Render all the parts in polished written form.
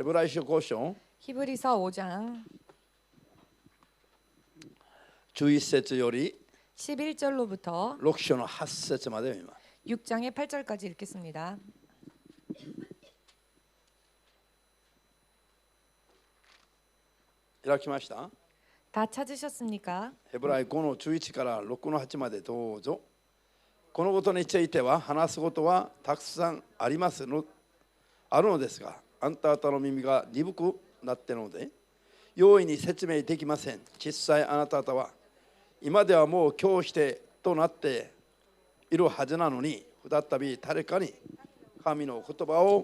ヘブライ書5章 히브리서 5장 11節より 11절로부터 6章の8節まで読みます。 6장의 8절까지 읽겠습니다. 開きました。 다 찾으셨습니까? ヘブライ5の11から6の8までどうぞ。このことについては話すことはたくさんあるのですが、あんた方の耳が鈍くなっているので容易に説明できません。実際あなた方は今ではもう教師となっているはずなのに、再び誰かに神の言葉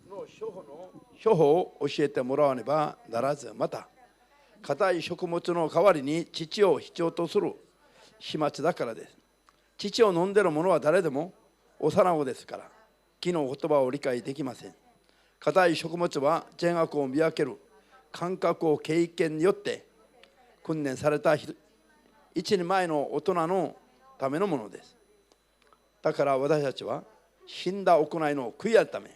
の処方を教えてもらわねばならず、また硬い食物の代わりに乳を必要とする始末だからです。乳を飲んでいる者は誰でも幼子ですから、木の言葉を理解できません。硬い食物は善悪を見分ける感覚を経験によって訓練された一人前の大人のためのものです。だから私たちは死んだ行いの悔い改め、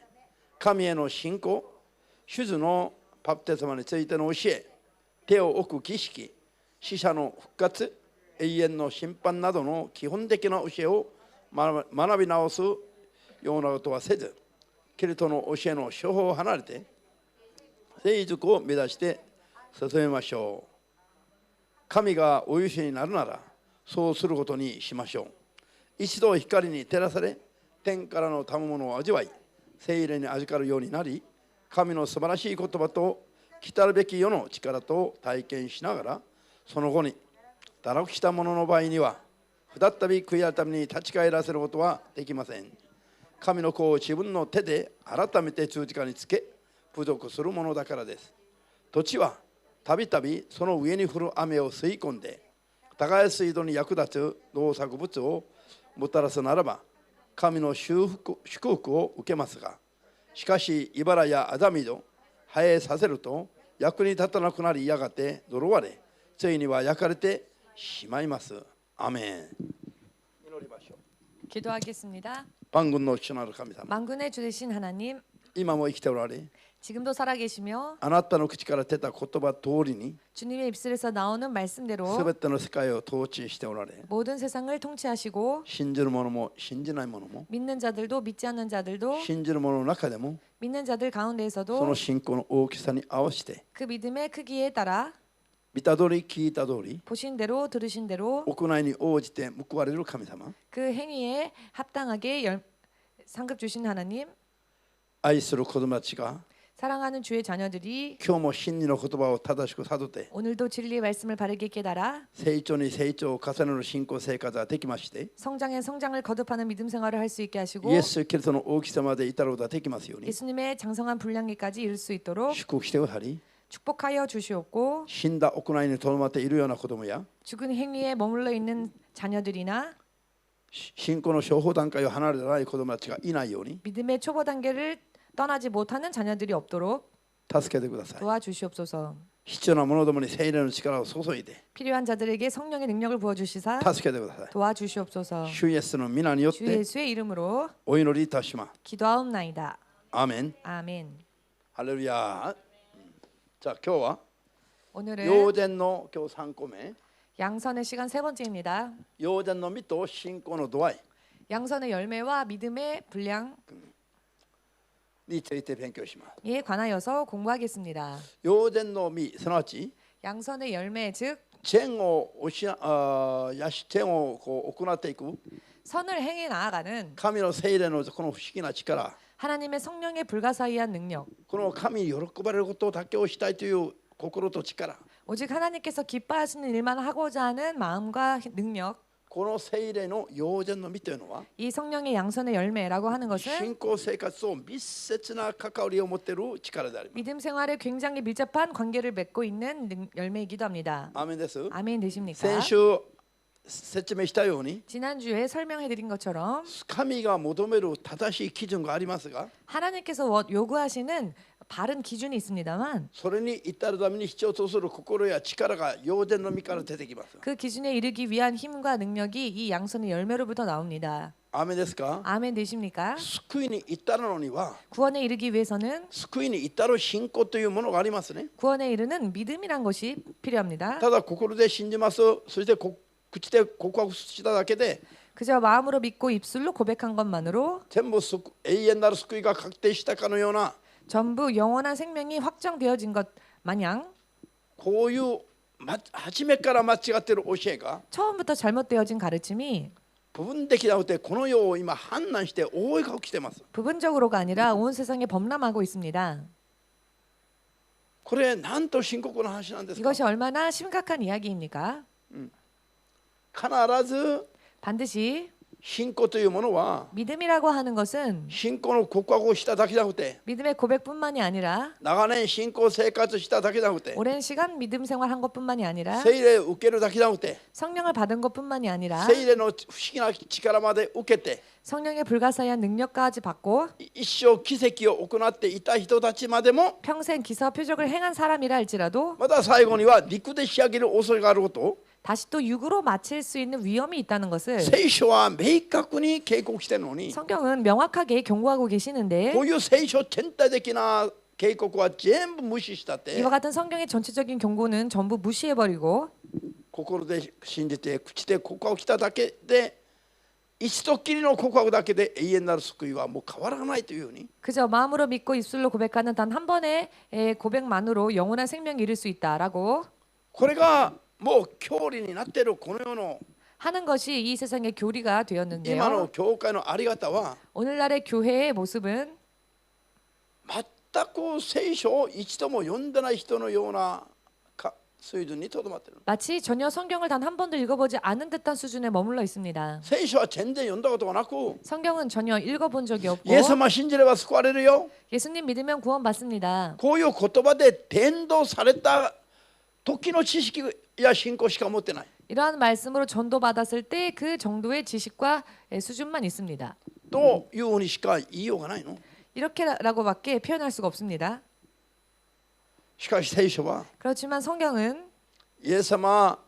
神への信仰、主図のバプテスマについての教え、手を置く儀式、死者の復活、永遠の審判などの基本的な教えを学び直すようなことはせず、キリストの教えの処方を離れて成熟を目指して進めましょう。神がお許しになるならそうすることにしましょう。一度光に照らされ、天からの賜物を味わい、聖霊に預かるようになり、神の素晴らしい言葉と来たるべき世の力と体験しながら、その後に堕落した者の場合には再び悔い改めに立ち返らせることはできません。神の子を自分の手で改めて十字架につけ侮辱するものだからです。土地はたびたびその上に降る雨を吸い込んで、耕す水道に役立つ農作物をもたらすならば神の祝福を受けますが、しかし茨やアザミド生えさせると役に立たなくなり、やがて呪われ、ついには焼かれてしまいます。アメン。祈りましょう。 기도하겠습니다. 만군의 주なる神様、 만군의 주 되신 하나님, 今も生きておられ、 지금도 살아계시며 あなたの口から出た言葉通りに 주님의 입술에서 나오는 す 말씀대로 べての世界を統治しておられ、 모든 세상을 통치하시고 信じる者も信じない者も、 믿는 자들도 믿지 않는 자들도 信じる者の中でも 믿는 자들 その 가운데에서도 信仰の大きさに合わせて 그 믿음의 크기에 따라 見た通り聞いた通り 보신 대로 들으신 대로 行いに応じて報われる神様、 그 행위에 합당하게 상급 주신 하나님, 愛する子供たちが 사랑하는 주의 자녀들이 今日も真理の言葉を正しく悟って 오늘도 진리의 말씀을 바르게 깨달아 成長に成長を重ねる信仰生活ができまして、 성장에 성장을 거듭하는 믿음 생활을 할 수 있게 하시고 イエス・キリストの大きさまで至ることができますように 예수님의 장성한 분량기까지 이룰 수 있도록 祝福してくださり、 축복하여 주시옵고 死んだ行いにとどまっているような子供や 죽은 행위에 머물러 있는 자녀들이나 信仰の初歩段階を離れてない子供たちがいないように 믿음의 초보 단계를 떠나지 못하는 자녀들이 없도록 助けてください。 도와주시옵소서. 必要な者どもに聖霊の力を注いで 필요한 자들에게 성령의 능력을 부어주시사 助けてください。 도와주시옵소서. 主イエスの皆によっ 주 て 예수의 이름으로 お祈りいたします。 기도하옵나이다. アーメン。 아멘. ハレルヤ。じゃあ今日は 오늘은 陽然の今日3個目、 양선의 시간 세 번째입니다. 陽然の実と信仰の度合い 양선의 열매와 믿음의 분량에 について勉強します。 관하여서 공부하겠습니다. 陽然の実、すなわち 양선의 열매 즉 善をこう行っていく 선을 행해 나아가는 神の聖霊のこの不思議な力、 하나님의 성령의 불가사의한 능력, この神に喜ばれることだけをしたいという心と力、 오직 하나님께서 기뻐하시는 일만 하고자 하는 마음과 능력, この聖霊の陽然の実というのは 이 성령의 양선의 열매라고 하는 것은 信仰生活と密接な関わりを持っている力であります。 믿음 생활에 굉장히 밀접한 관계를 맺고 있는 열매이기도 합니다. アーメンです。 아멘 되십니까? 先週説明したように 지난주에 설명해드린 것처럼 神が求める正しい基準がありますが 하나님께서 요구하시는 바른 기준이 있습니다만 それに至るために必要とする心や力が陽電の実から出てきます。 그 기준에 이르기 위한 힘과 능력이 이 양선의 열매로부터 나옵니다. アーメンですか？ 아멘 되십니까? 救いに至るのには 구원에 이르기 위해서는 救いに至る信仰というものがありますね。 구원에 이르는 믿음이란 것이 필요합니다. ただ心で信じます、そして口で告白しただけで 그저 마음으로 믿고 입술로 고백한 것만으로 全部永遠なる救いが確定したかのような 전부 영원한 생명이 확정되어진 것 마냥 こういう初めから間違っている教えが 처음부터 잘못되어진 가르침이 部分的なくてこの世を今氾濫して大いが起きています。 부분적으로가 아니라 온 세상에 범람하고 있습니다. これなんと深刻な話なんですか？ 이것이 얼마나 심각한 이야기입니까? 必ず 반드시 信仰というものは 믿음이라고 하는 것은 信仰の告白をしただけじゃなくて 믿음의 고백뿐만이 아니라 長年信仰生活しただけじゃなくて 오랜 시간 믿음 생활한 것뿐만이 아니라 聖霊を受けるだけじゃなくて 성령을 받은 것뿐만이 아니라 聖霊の不思議な力まで受けて 성령의 불가사의한 능력까지 받고 一生奇跡を行っていた人たちまでも 평생 기사 표적을 행한 사람이라 할지라도 また最後には陸で仕上げる恐れがあることを 다시 또 육으로 마칠 수 있는 위험이 있다는 것을 聖書は明確に警告しているのに 성경은 명확하게 경고하고 계시는데 こういう聖書全体的な警告は全部無視したって 이와 같은 성경의 전체적인 경고는 전부 무시해버리고 心で信じて口で告白しただけで一度きりの告白だけで永遠なる救いはもう変わらないというように 그저 마음으로 믿고 입술로 고백하는 단 한 번의 고백만으로 영원한 생명을 이룰 수 있다라고 これがもう教理になっているこの世の 하는 것이 이 세상의 교리가 今の 되었는데요. 教会のあり方は 오늘날의 교회의 모습은 全く聖書を一度も読んでない人のような水準にとどまっている。 마치 전혀 성경을 단 한 번도 읽어보지 않은 듯한 수준에 머물러 있습니다. 聖書は全然読んだことがなく 성경은 전혀 읽어본 적이 없고 イエス様信じれば救われるよ 예수님 믿으면 구원받습니다. こういう言葉で伝道された時の知識や信仰しか持ってない 이러한 말씀으로 전도받았을 때 그 정도의 지식과 수준만 있습니다. というふうにしか言いようがないの。 이렇게라고밖에 표현할 수가 없습니다. しかし聖書は 그렇지만 성경은 イエス様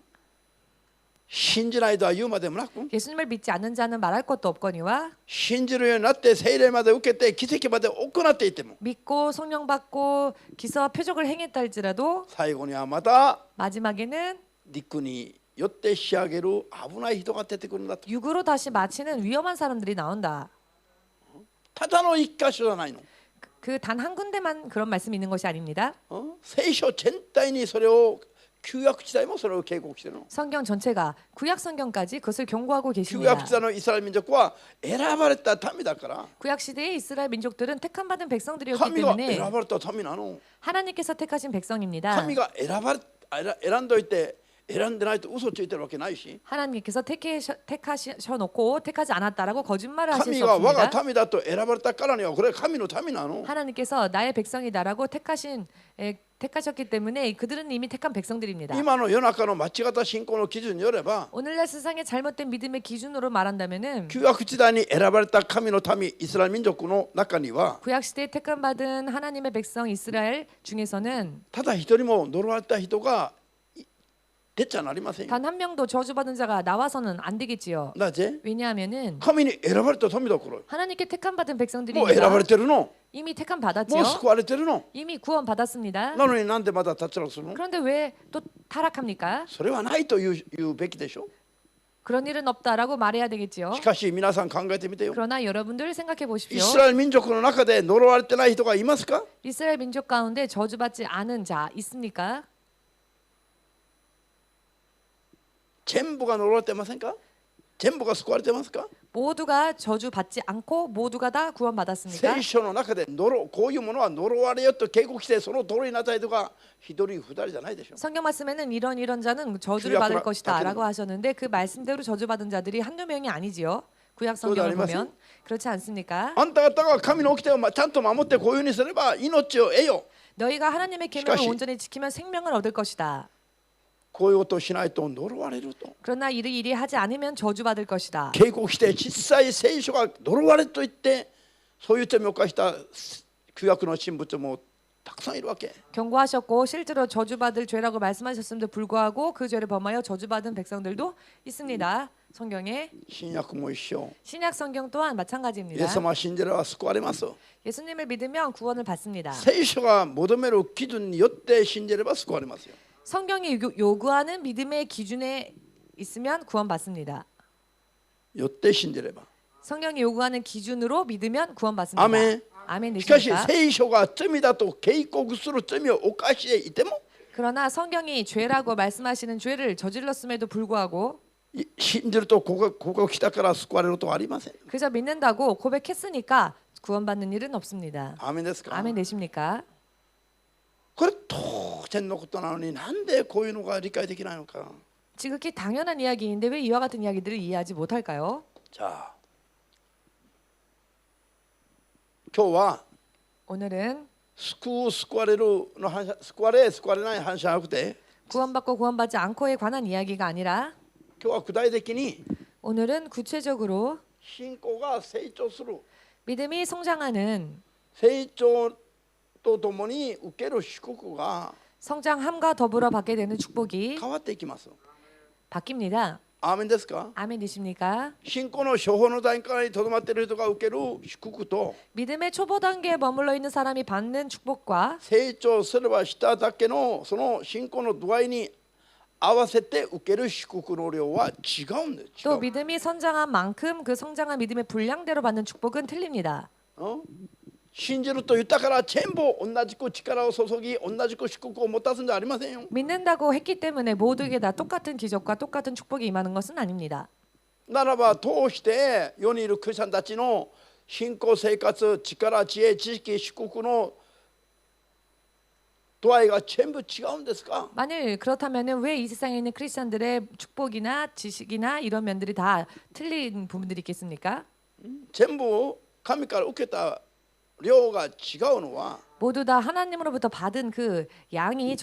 信じないとは言うまでもなく 예수님을 믿지 않는 자는 말할 것도 없거니와 信じるようになって聖霊まで受けて奇跡まで行っていても 믿고 성령 받고 기사와 표적을 행했다 할지라도 最後にはまた 마지막에는 陸によって仕上げる危ない人が出てくるんだと。 육으로 다시 마치는 위험한 사람들이 나온다. ただの一箇所じゃないの。 그 단 한 군데만 그런 말씀이 있는 것이 아닙니다. 聖書全体にそれを旧約時代もそれを警告しているの。 성경 전체가 구약 성경까지 그것을 경고하고 旧 계십니다. 約時代のイスラエル民族は選ばれた民だから 구약 시대의 이스라엘 민족들은 택함 받은 백성들이었기 神が 때문에 選ばれた民なの。 하나님께서 택하신 백성입니다. 神が選んどいて選んでないと嘘ついてるわけないし 하나님께서 택하셔놓고 택하지 않았다라고 거짓말을 하실 神 수 が我が 없습니다. 民だと選ばれたからにはこれは神の民なの。 하나님께서 나의 백성이다라고 택하셨기 때문에 그들은 이미 택한 백성들입니다. 今の世の中の間違った信仰の基準によれば 오늘날 세상의 잘못된 믿음의 기준으로 말한다면은 旧約時代に選ばれた神の民イスラエル民族の中には 구약 시대에 택함 받은 하나님의 백성 이스라엘 중에서는 ただ一人も呪われた人が出ちゃなりませんよ。 단 한 명도 저주받은 자가 나와서는 안 되겠지요. なぜ 왜냐하면은 神に選ばれた民だから。 하나님께 택함 받은 もう選ば 백성들입니다. れてるの。 이미 택함 もう 받았죠. 救われてるの。 이미 구원 받았습니다. なのになんでまだ脱落するの？ 그런데 왜 또 타락합니까? それはないと言うべきでしょ。 그런 일은 없다라고 말해야 되겠지요. しかし皆さん考えてみてよ。 그러나 여러분들 생각해 イ 보십시오. スラエル民族の中で呪われてない人がいますか？ 이스라엘 민족 가운데 저주받지 않은 자 있습니까? 全部が呪われてませんか？全部が救われてますか？ 모두가 저주받지 않고 모두가 다 구원받았습니까? 聖書の中でこういうものは呪われよと警告してその通りになった人が一人二人じゃないでしょ。 성경 말씀에는 이런 자는 저주를 받을 것이다라고 하셨는데 그 말씀대로 저주받은 자들이 한두 명이 아니지요. 구약 성경을 보면 그렇지 않습니까? あんた方が神の掟をちゃんと守ってこういうふうにすれば命を得よ。 너희가 하나님의 계명을 시카시. 온전히 지키면 생명을 얻을 것이다. こういうことをしないと呪われると 그러나 이리 하지 않으면 저주받을 것이다. 警告して実際聖書が呪われと言ってそういう罪を犯した旧約の神仏もたくさんいるわけ。 경고하셨고 실제로 저주받을 죄라고 말씀하셨음에도 불구하고 그 죄를 범하여 저주받은 백성들도 있습니다. 성경에 新約も一緒。 신약 성경 또한 イエ 마찬가지입니다. ス様を信じれば救われます。 예수님을 믿으면 구원을 받습니다. 聖書が求める基準によって信じれば救われますよ。 성경이 요구하는 믿음의 기준에 있으면 구원받습니다. よって信じれば。 성경이 요구하는 기준으로 믿으면 구원받습니다. 아멘. 아멘 しかし 되십니까? 聖書が罪だと警告する罪を犯していても 그러나 성경이 죄라고 말씀하시는 죄를 저질렀음에도 불구하고 信じるとここ来たから救われることはありません。 그저 믿는다고 고백했으니까 구원받는 일은 없습니다. アーメンですか。 아멘 되십니까? これ当然のことなのになんでこういうのが理解できないのか。 지극히 당연한 이야기인데 왜 이와 같은 이야기들을 이해하지 못할까요? じゃあ今日は 오늘은 救う救われるの話、救われ救われない話じゃなくて 구원받고 구원받지 않고에 관한 이야기가 아니라 今日は具体的に 오늘은 구체적으로 信仰が成長する 믿음이 성장하는 成長とともに受ける祝福が 성장함과 더불어 받게 되는 축복이 変わっていきます。 바뀝니다. アーメンですか。 아멘 되십니까? 信仰の初歩の段階にとどまっている人が受ける祝福と 믿음의 초보 단계에 머물러 있는 사람이 받는 축복과 成長すればしただけのその信仰の度合いに合わせて受ける祝福の量は違うんです。 또 믿음이 성장한 만큼 그 성장한 믿음의 분량대로 받는 축복은 틀립니다. 信じると言ったから全部同じく力を注ぎ同じく祝福を持たすんじゃありませんよ。 믿는다고 했기 때문에 모두에게 다 똑같은 기적과 똑같은 축복이 임하는 것은 아닙니다. ならば通して世にいるクリスチャンたちの信仰生活、力、知恵、知識、祝福の度合いが全部違うんですか。 만일 그렇다면 왜 이 세상에 있는 크리스천들의 축복이나 지식이나 이런 면들이 다 틀린 부분들이 있겠습니까? 全部神から受けた量が違うのは 모두 다 하나님으로부터 받은 그 양이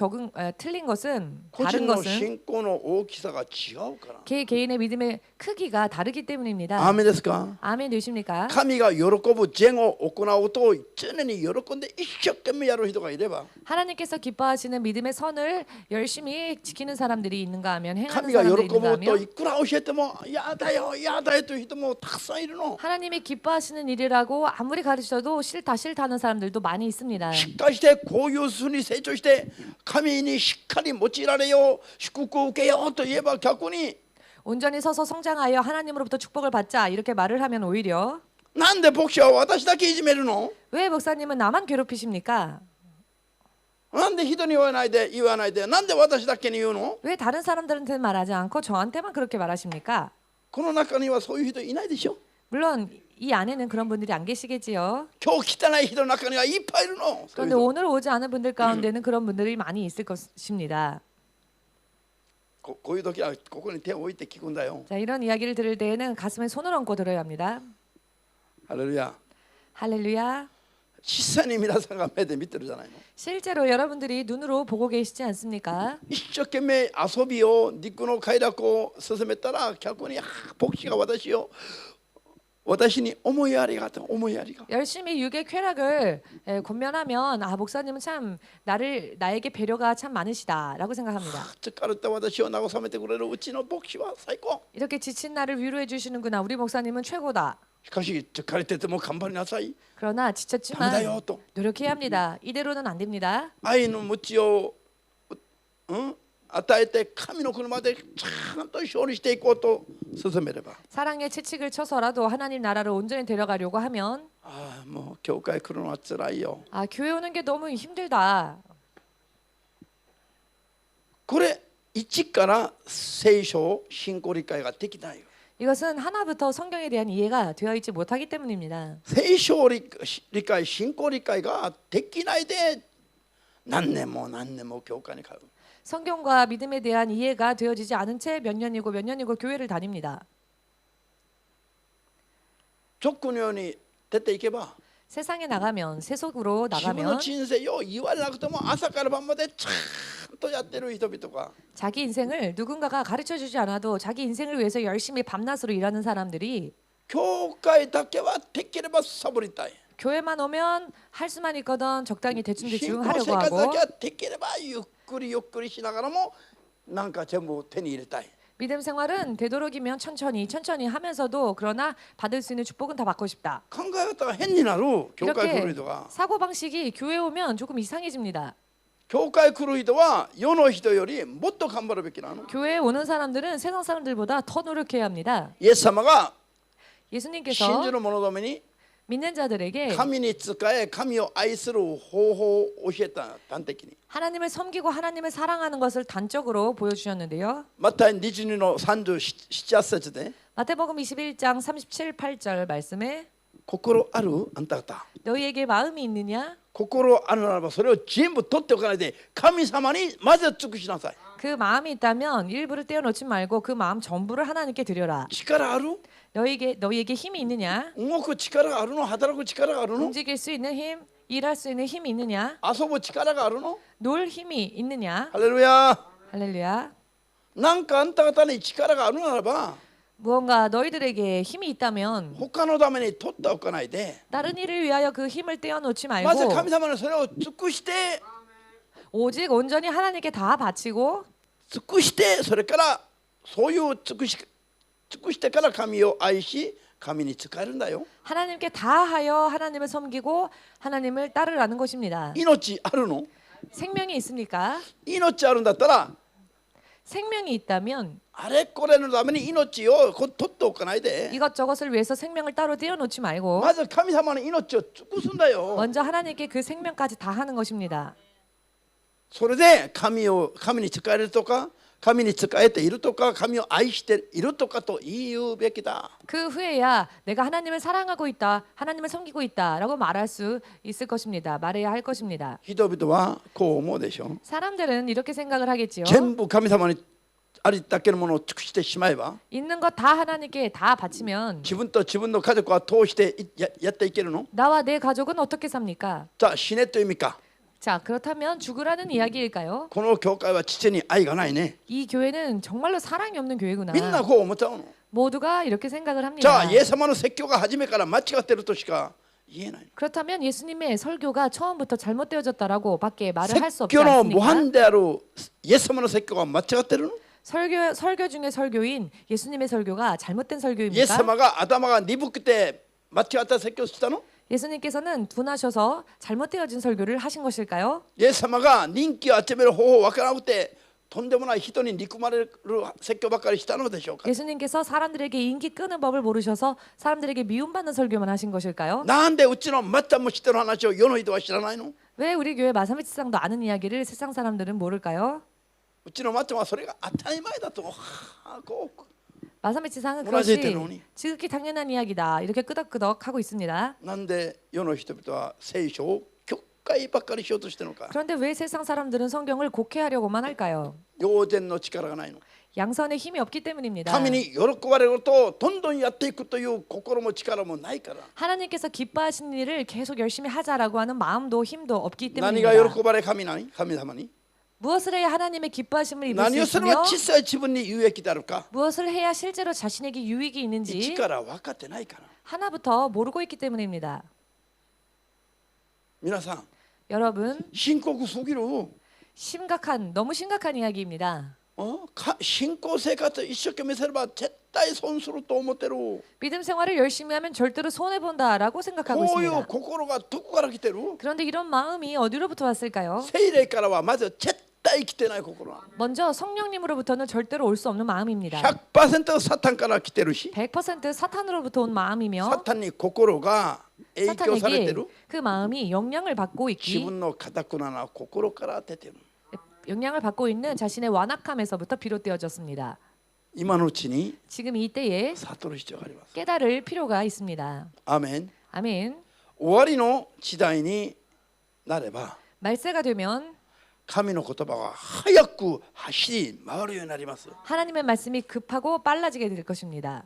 틀린 것은 個 다른 人の 것은 信仰の大きさが違うから。 개인의 믿음의 크기가 다르기 때문입니다. アーメンですか。 아멘 되십니까? 神が喜ぶ善を行うことを常に喜んで一生懸命やる人がいれば 하나님께서 기뻐하시는 믿음의 선을 열심히 지키는 사람들이 있는가 하면 행하는 神が喜 사람들이 ぶ 있는가 と 하면 いくら教えてもやだよやだよという人もたくさんいるの。 하나님이 기뻐하시는 일이라고 아무리 가르쳐도 싫다 싫다는 사람들도 많이 있습니다. しっかりしてこういうふうに成長して神にしっかり用いられよう祝福を受けようと言えば逆に 온전히 서서 성장하여 하나님으로부터 축복을 받자 이렇게 말을 하면 오히려 なんで牧師は私だけいじめるの。 왜 목사님은 나만 괴롭히십니까? なんで人に言わないでなんで私だけに言うの。 왜 다른 사람들한테는 말하지 않고 저한테만 그렇게 말하십니까? この中にはそういう人いないでしょ。 물론 이 안에는 그런 분들이 안 계시겠지요. 今日汚い人の中にはいっぱいいるの。そういう 그런데 人 오늘 오지 않은 분들 가운데는 그런 분들이 많이 있을 것입니다. こういう時はここに手を置いて聞くんだよ。 자, 이런 이야기를 들을 때에는 가슴에 손을 얹고 들어야 합니다. ハレルヤ。 할렐루야. 実際に皆さんが目で見てるじゃないの。 실제로 여러분들이 눈으로 보고 계시지 않습니까? 一生懸命遊びを肉の快楽を進めたら逆に牧師が私に思いやりがあった思いやりが 열심히 육의 쾌락을 권면하면 아 목사님은 참 나에게 배려가 참 많으시다라고 생각합니다. 疲れた私を慰めてくれるうちの牧師は最高。 이렇게 지친 나를 위로해 주시는구나. 우리 목사님은 최고다. しかし疲れてても頑張りなさい。 그러나 ダメだ 지쳤지만 よと 노력해야 합니다. 이대로는 안 됩니다. 愛の鞭を、与えて神の車でちゃんと勝利していこうと進めれば 사랑의 채찍을 쳐서라도 하나님 나라를 온전히 데려가려고 하면 ああもう教会来るのはつらいよ。 아 교회 오는 게 너무 힘들다. これ一から聖書信仰理解ができないよ。 이것은 하나부터 성경에 대한 이해가 되어 있지 못하기 때문입니다. 聖書理解信仰理解ができないで何年も教会に通う。 성경과 믿음에 대한 이해가 되어지지 않은 채 몇 년이고 교회를 다닙니다. 直のように出ていけば 세상에 나가면 세속으로 自分の 나가면 人生よ言われなくても朝から晩までちゃんとやってる人々が 자기 인생을 누군가가 가르쳐주지 않아도 자기 인생을 위해서 열심히 밤낮으로 일하는 사람들이 教会だけはできればサボりたい。 교회만 오면 할 수만 있거든 적당히 대충 信仰 하려고 生活だ 하고 けはできればゆっくりゆっくりしながらもなんか全部手に入れたい。 믿음 생활은 되도록이면 천천히 하면서도 그러나 받을 수 있는 축복은 다 받고 싶다. 考え方が変になる教会来る 이렇게 人が 사고 방식이 교회 오면 조금 이상해집니다. 教会来る人は世の人よりもっと頑張るべきなの。 교회에 오는 사람들은 세상 사람들보다 더 노력해야 합니다. イエス様が信じ 예수님께서 る者どもに 믿는 자들에게 神に仕え神を愛する方法を教えた端的に。 하나님을 섬기고 하나님을 사랑하는 것을 단적으로 보여주셨는데요. マタイ22の37、8節で 마태복음 21장 37, 8절 말씀에 心あるあんた方 너희에게 마음이 있느냐? 心あるならばそれを全部取っておかないで神様にまず尽くしなさい。 그 마음이 있다면 일부를 떼어놓지 말고 그 마음 전부를 하나님께 드려라. 力ある 너희에게 힘이 있느냐? 動く力があるの働く力があるの 움직일 수 있는 힘, 일할 수 있는 힘이 있느냐? 遊ぶ力があるの 놀 힘이 있느냐? ハレルヤ 할렐루야. なんかあんた方に力があるならば 무언가 너희들에게 힘이 있다면 他のために取っておかないで 다른 일을 위하여 그 힘을 떼어놓지 まず 말고 神様にそれを尽くして 오직 온전히 하나님께 다 바치고 尽くしてそれからそういう尽くしてから神を愛し神に仕えるんだよ。 하나님께 다하여 하나님을 섬기고 하나님을 따르라는 것입니다. 命あるの 생명이 있습니까? 命あるんだったら 생명이 있다면 あれこれのために命を取っておかないで 이것저것을 위해서 생명을 따로 떼어놓지 말고 まず神様の命を尽くすんだよ。 먼저 하나님께 그 생명까지 다 하는 것입니다. それで神に仕えるとか神に仕えているとか神を愛しているとかと言うべきだ。 그 후에야 내가 하나님을 사랑하고 있다, 하나님을 섬기고 있다라고 말할 수 있을 것입니다. 말해야 할 것입니다. 人々はこう思うでしょ。 사람들은 이렇게 생각을 하겠지요. 全部神様にありだけのものを尽くしてしまえば 있는 것 다 하나님께 다 바치면 自分と自分の家族は通してやっていけるの？ 나와 내 가족은 어떻게 삽니까? じゃあ死ねという意味か。 자, 그렇다면 죽으라는 이야기일까요? この教会は父に愛がないね。 이 교회는 정말로 사랑이 없는 교회구나. みんなこう思っちゃうの。 모두가 이렇게 생각을 じゃ 합니다. あイエス様の説教が初めから間違ってるとしか言えない。 그렇다면 예수님의 설교가 처음부터 잘못되어졌다라고 밖에 말을 할 수 없지 説教の模 않습니까? 範であるイエス様の説教が間違ってるの？ 설교 중에 설교인 예수님의 설교가 잘못된 イエス 설교입니까? 様が頭が鈍くて間違った説教をしたの？ 예수님께서는 둔하셔서 잘못되어진 설교를 하신 것일까요? イエス様が人気を集める方法わからなくてとんでもない人に憎まれる説教ばかりしたのでしょうか？ 예수님께서 사람들에게 인기 끄는 법을 모르셔서 사람들에게 미움받는 설교만 하신 것일까요? なんでうちのまっちゃんも知ってる話を世の人は知らないの？ 왜 우리 교회 마사미치상도 아는 이야기를 세상 사람들은 모를까요? うちのまっちゃんはそれが当たり前だとこう 마사미치상은 문화재 그것이 때문에. 지극히 당연한 이야기다 이렇게 끄덕끄덕 하고 있습니다. なんで世の人々は聖書を曲解ばっかりしようとしてるのか？ 그런데 왜 세상 사람들은 성경을 곡해하려고만 할까요? 良善の力がないの。 양선의 힘이 없기 때문입니다. 神に喜ばれることをどんどんやっていくという心も力もないから。 하나님께서 기뻐하시는 일을 계속 열심히 하자라고 하는 마음도 힘도 없기 何 때문입니다. が喜ばれ神様に 무엇을 해야 하나님의 기뻐하심을 입을 수 何をすれば 있으며 小さい自分に有益であるか 무엇을 해야 실제로 자신에게 유익이 一 있는지 から分かってないから。 하나부터 모르고 있기 때문입니다. 皆さん 여러분 深刻すぎる。 너무 심각한 이야기입니다. 信仰生活一生懸命すれば絶対損すると思ってる。 믿음 생활을 열심히 하면 절대로 손해 본다라고 생각하고 こういう 있습니다. 心がどこから来てる？ 그런데 이런 마음이 어디로부터 왔을까요? 聖霊からはまず絶対来てない心。 먼저 성령님으로부터는 절대로 올 수 없는 마음입니다. 100% サタンから来てるし、 100% 사탄으로부터 온 サ 마음이며 タンに心が影響されて 사탄에게 る。 그 마음이 영향을 받고 自 있기 分の堅くなな心から出てる。 영향을 받고 있는 자신의 완악함에서부터 비롯되어졌습니다. 今のうちに 지금 이때에 悟る必要があります。 깨달을 필요가 있습니다. アーメン。 아멘. 終わりの時代になれば 말세가 되면 神の言葉は早く走り回るようになります。 하나님의 말씀이 급하고 빨라지게 될 것입니다.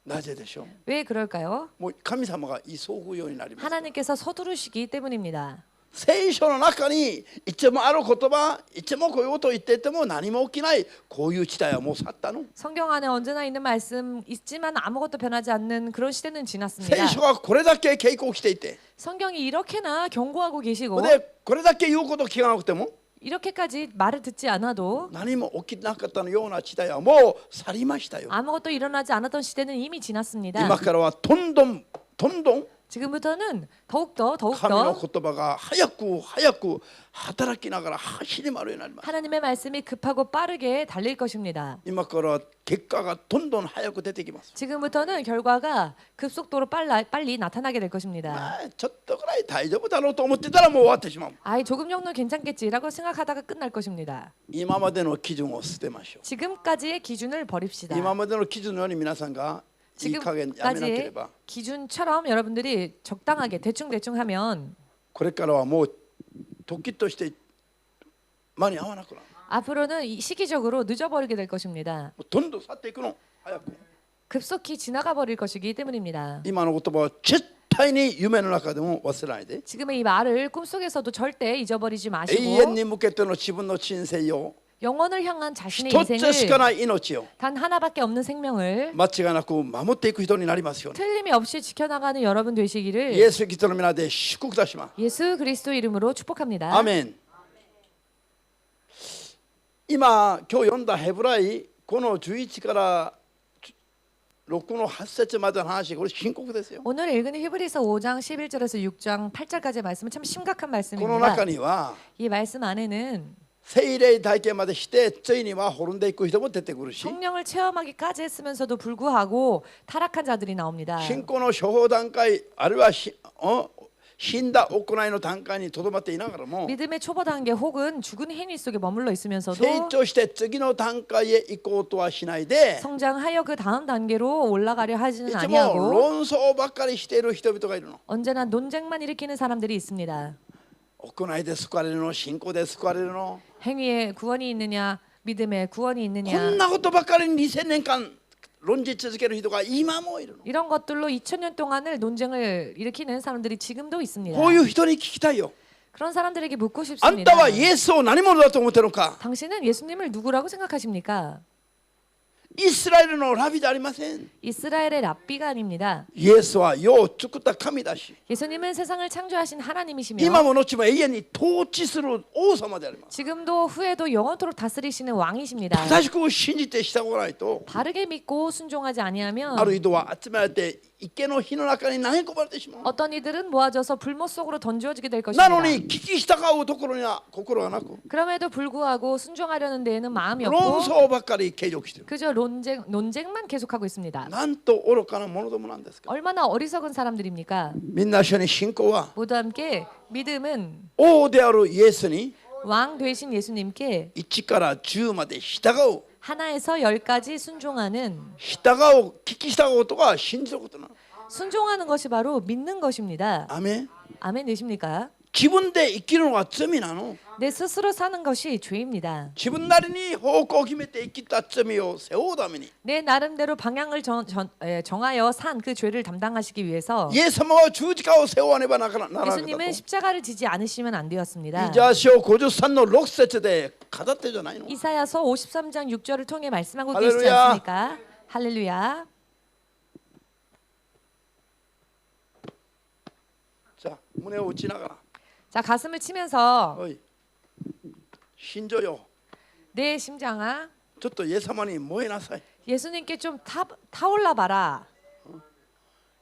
なぜでしょう？ 왜 그럴까요? もう神様が急ぐようになります。 하나님께서 서두르시기 때문입니다. 聖書の中にいつもある言葉、いつもこういうことを言っていても何も起きない、こういう時代はもう去ったの。 성경 안에 언제나 있는 말씀 있지만 아무것도 변하지 않는 그런 시대는 지났습니다. 聖書がこれだけ警告していて、 성경이 이렇게나 경고하고 계시고 でこれだけ言うこと聞かなくても 이렇게까지 말을 듣지 않아도 何も起きなかったのような時代はもう去りましたよ。 아무것도 일어나지 않았던 시대는 이미 지났습니다. 今からはどんどん 지금부터는 더욱더 神の言葉が早く早く働きながら走り回るようになります。 하나님의 말씀이 급하고 빠르게 달릴 것입니다. 今からは結果がどんどん早く出てきます。 지금부터는 결과가 급속도로 빨리 나타나게 될 것입니다. ちょっとぐらい大丈夫だろうと思ってたらもう終わってしまう。 아이 조금 정도는 괜찮겠지라고 생각하다가 끝날 것입니다. 今までの基準を捨てましょう。 지금까지의 기준을 버립시다. 今までの基準のように皆さんがいい加減やめなけれ 지금까지의 ば、 기준처럼 여러분들이 적당하게 대충 하면 これからはもう時として間に合わなくなる。 앞으로는 시기적으로 늦어버리게 될 것입니다. もうどんどん去っていくの、早く。 급속히 지나가 버릴 것이기 때문입니다. 今の言葉は絶対に夢の中でも忘れないで。 지금의 이 말을 꿈속에서도 절대 잊어버리지 永遠 마시고 に向けての自分の人生を、 영혼을 향한 자신의 一つしか 인생을 ない命を 단 하나밖에 없는 생명을 間違いなく守っていく人になりますように。 틀림이 없이 지켜나가는 여러분 イ 되시기를 エス・キリストの皆で祝福出します。 예수 그리스도 이름으로 축복합니다. アメン。今読んだヘブライこの11から6の8節までの話、これ深刻ですよ。 오늘 읽은 히브리서 5장 11절에서 6장 8절까지의 말씀은 참 심각한 この中 말씀입니다. には 이 말씀 안에는 聖霊体験までしてついには滅んでいく人も出てくるし、 성령을 체험하기까지 했으면서도 불구하고 타락한 자들이 나옵니다. 信仰の処方段階、あるいは死んだ行いの段階にとどまっていながらも、 믿음의 초보 단계 혹은 죽은 행위 속에 머물러 있으면서도 成長して次の段階へ行こうとはしないで、 성장하여 그 다음 단계로 올라가려 い 하지는 つも 아니하고 論争ばっかりしている人々がいるの。 언제나 논쟁만 일으키는 사람들이 있습니다. 行いで救われるの、信仰で救われるの、 행위에 구원이 있느냐, 믿음에 구원이 こ 있느냐 んなことばかりに2000年間論じ続ける人が今もいるの。 이런 것들로 2000년 동안을 논쟁을 일으키는 사람들이 지금도 있습니다. こういう人に聞きたいよ。 그런 사람들에게 묻고 あん 싶습니다. たはイエスを何者だと思ってるのか。 당신은 예수님을 누구라고 생각하십니까? イスラエルのラビじゃありません。 이스라엘의 랍비가 아닙니다. イエスは世を作った神だし、 예수님은 세상을 창조하신 하나님이시며 今も後も永遠に統治する王様であります。 지금도 후에도 영원토록 다스리시는 왕이십니다. 正しく信じて従わないと、 바르게 믿고 순종하지 ある 아니하면 人は集められて池の火の中に投げ込まれてしまう。 어떤 이들은 모아져서 불못 속으로 던져지게 될 な 것입니다. のに聞き従うところには心がなく、 그럼에도 불구하고 순종하려는 데에는 마음이 論 없고 争ばっかり継続している。 그저 논쟁만 계속하고 있습니다. なんと愚かな者どもなんですか。 얼마나 어리석은 사람들입니까? みんな一緒に信仰は 모두 함께 믿음은 王であるイエスに 왕 되신 예수님께 1から10まで従う。 하나에서 10까지 순종하는 聞き従うことが信じることなの。 순종하는 것이 바로 믿는 것입니다. アメン。 아멘 되십니까? 自分で生きるのが罪なの。 내 스스로 사는 것이 죄입니다. 自分なりに方向を決めて生きた罪を背負うために、 내 나름대로 방향을 정하여 산 그 죄를 담당하시기 위해서 イエス様は十字架を背負わねばならなかったと。 예수님은 십자가를 지지 않으시면 안 되었습니다. イザヤ書53の6節で語ってるじゃないの。 이사야서 53장 6절을 통해 말씀하고 할렐루야. 계시지 않습니까? 할렐루야. さあ胸を打ちながら、 자, 가슴을 치면서 おい、信じよ。 내 심장아 ちょっとイエス様に燃えなさい。 예수님께 좀 타올라 봐라.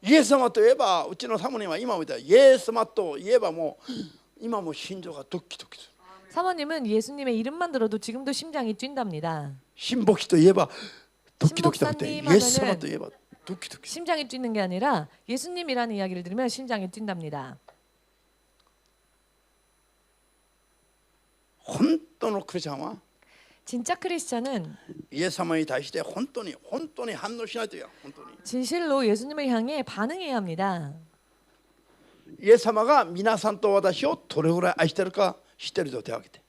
イエス様といえば、うちのサモニーは今みたいにイエス様といえばもう今も心臓がドキドキする。 사모님은 예수님의 이름만 들어도 지금도 심장이 뛴답니다. 新牧師といえばドキドキだって、イ 신목사님 エス様といえばドキドキ。 심장이 뛰는 게 아니라 예수님이라는 이야기를 들으면 심장이 뛴답니다. 本当のクリスチャンは 진짜 크리스찬은 イエス様に対して本当に反応しないといけない。本当に 진실로 예수님을 향해 반응해야 합니다. イエス様が皆さんと私をどれぐらい愛しているか知っている人手を挙げて。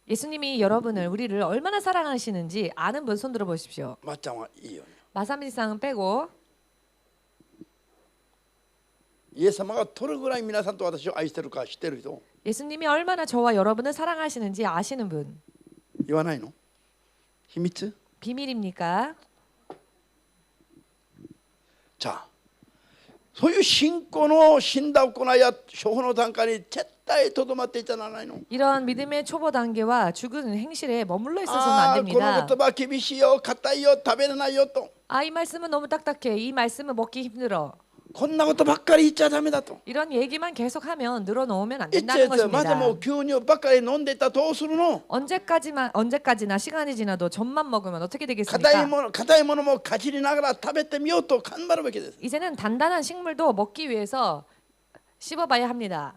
예수님이 여러분을 우리를 얼마나 사랑하시는지 아는 분 손 들어 보십시오. まっちゃんはいいよ。 마사미상은 빼고 イエス様がどれぐらい皆さんと私を愛しているか知っている人。 예수님이 얼마나 저와 여러분을 사랑하시는지 아시는 분. 言わないの？秘密？ 비밀입니까? じゃあそういう信仰の死んだ行いや処方の段階に絶対とどまっていちゃならないの。 이런 믿음의 초보 단계와 죽은 행실에 머물러 있어서는 あ 안 あこの 됩니다. 言葉厳しいよ、硬いよ、食べれないよと、 아, 이 말씀은 너무 딱딱해. 이 말씀은 먹기 힘들어. こんなことばっかり言っちゃダメだと 이런 얘기만 계속하면 늘어놓으면 안 言っちゃ 된다는 う。まずもう 것입니다. 牛乳ばっかり飲んでたらどうするの？ 언제까지나 시간이 지나도 젖만 먹으면 어떻게 硬い 되겠습니까? 硬いものもかじりながら食べてみようと頑張るべきです。 이제는 단단한 식물도 먹기 위해서 씹어봐야 합니다.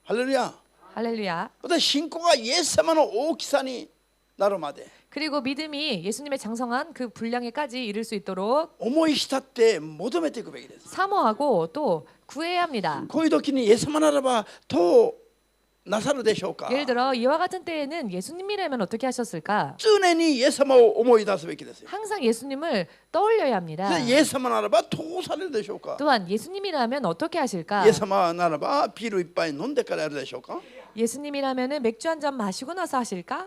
ハレルヤ。 할렐루야. 私信仰がイエス様の大きさになるまで 그리고 믿음이 예수님의 장성한 그 분량에까지 이를 수 있도록 思い浸って求めていくべきです。 사모하고 또 구해야 합니다. こういう時にイエス様ならばどうなさるでしょうか。 예를 들어 이와 같은 때에는 예수님이라면 어떻게 하셨을까? 常にイエス様を思い出すべきですよ。 항상 예수님을 떠올려야 합니다. でイエス様ならばどうされるでしょうか。 또한 예수님이라면 어떻게 하실까? イエス様ならばビール一杯飲んでからやるでしょうか。 예수님이라면 맥주 한 잔 마시고 나서 하실까?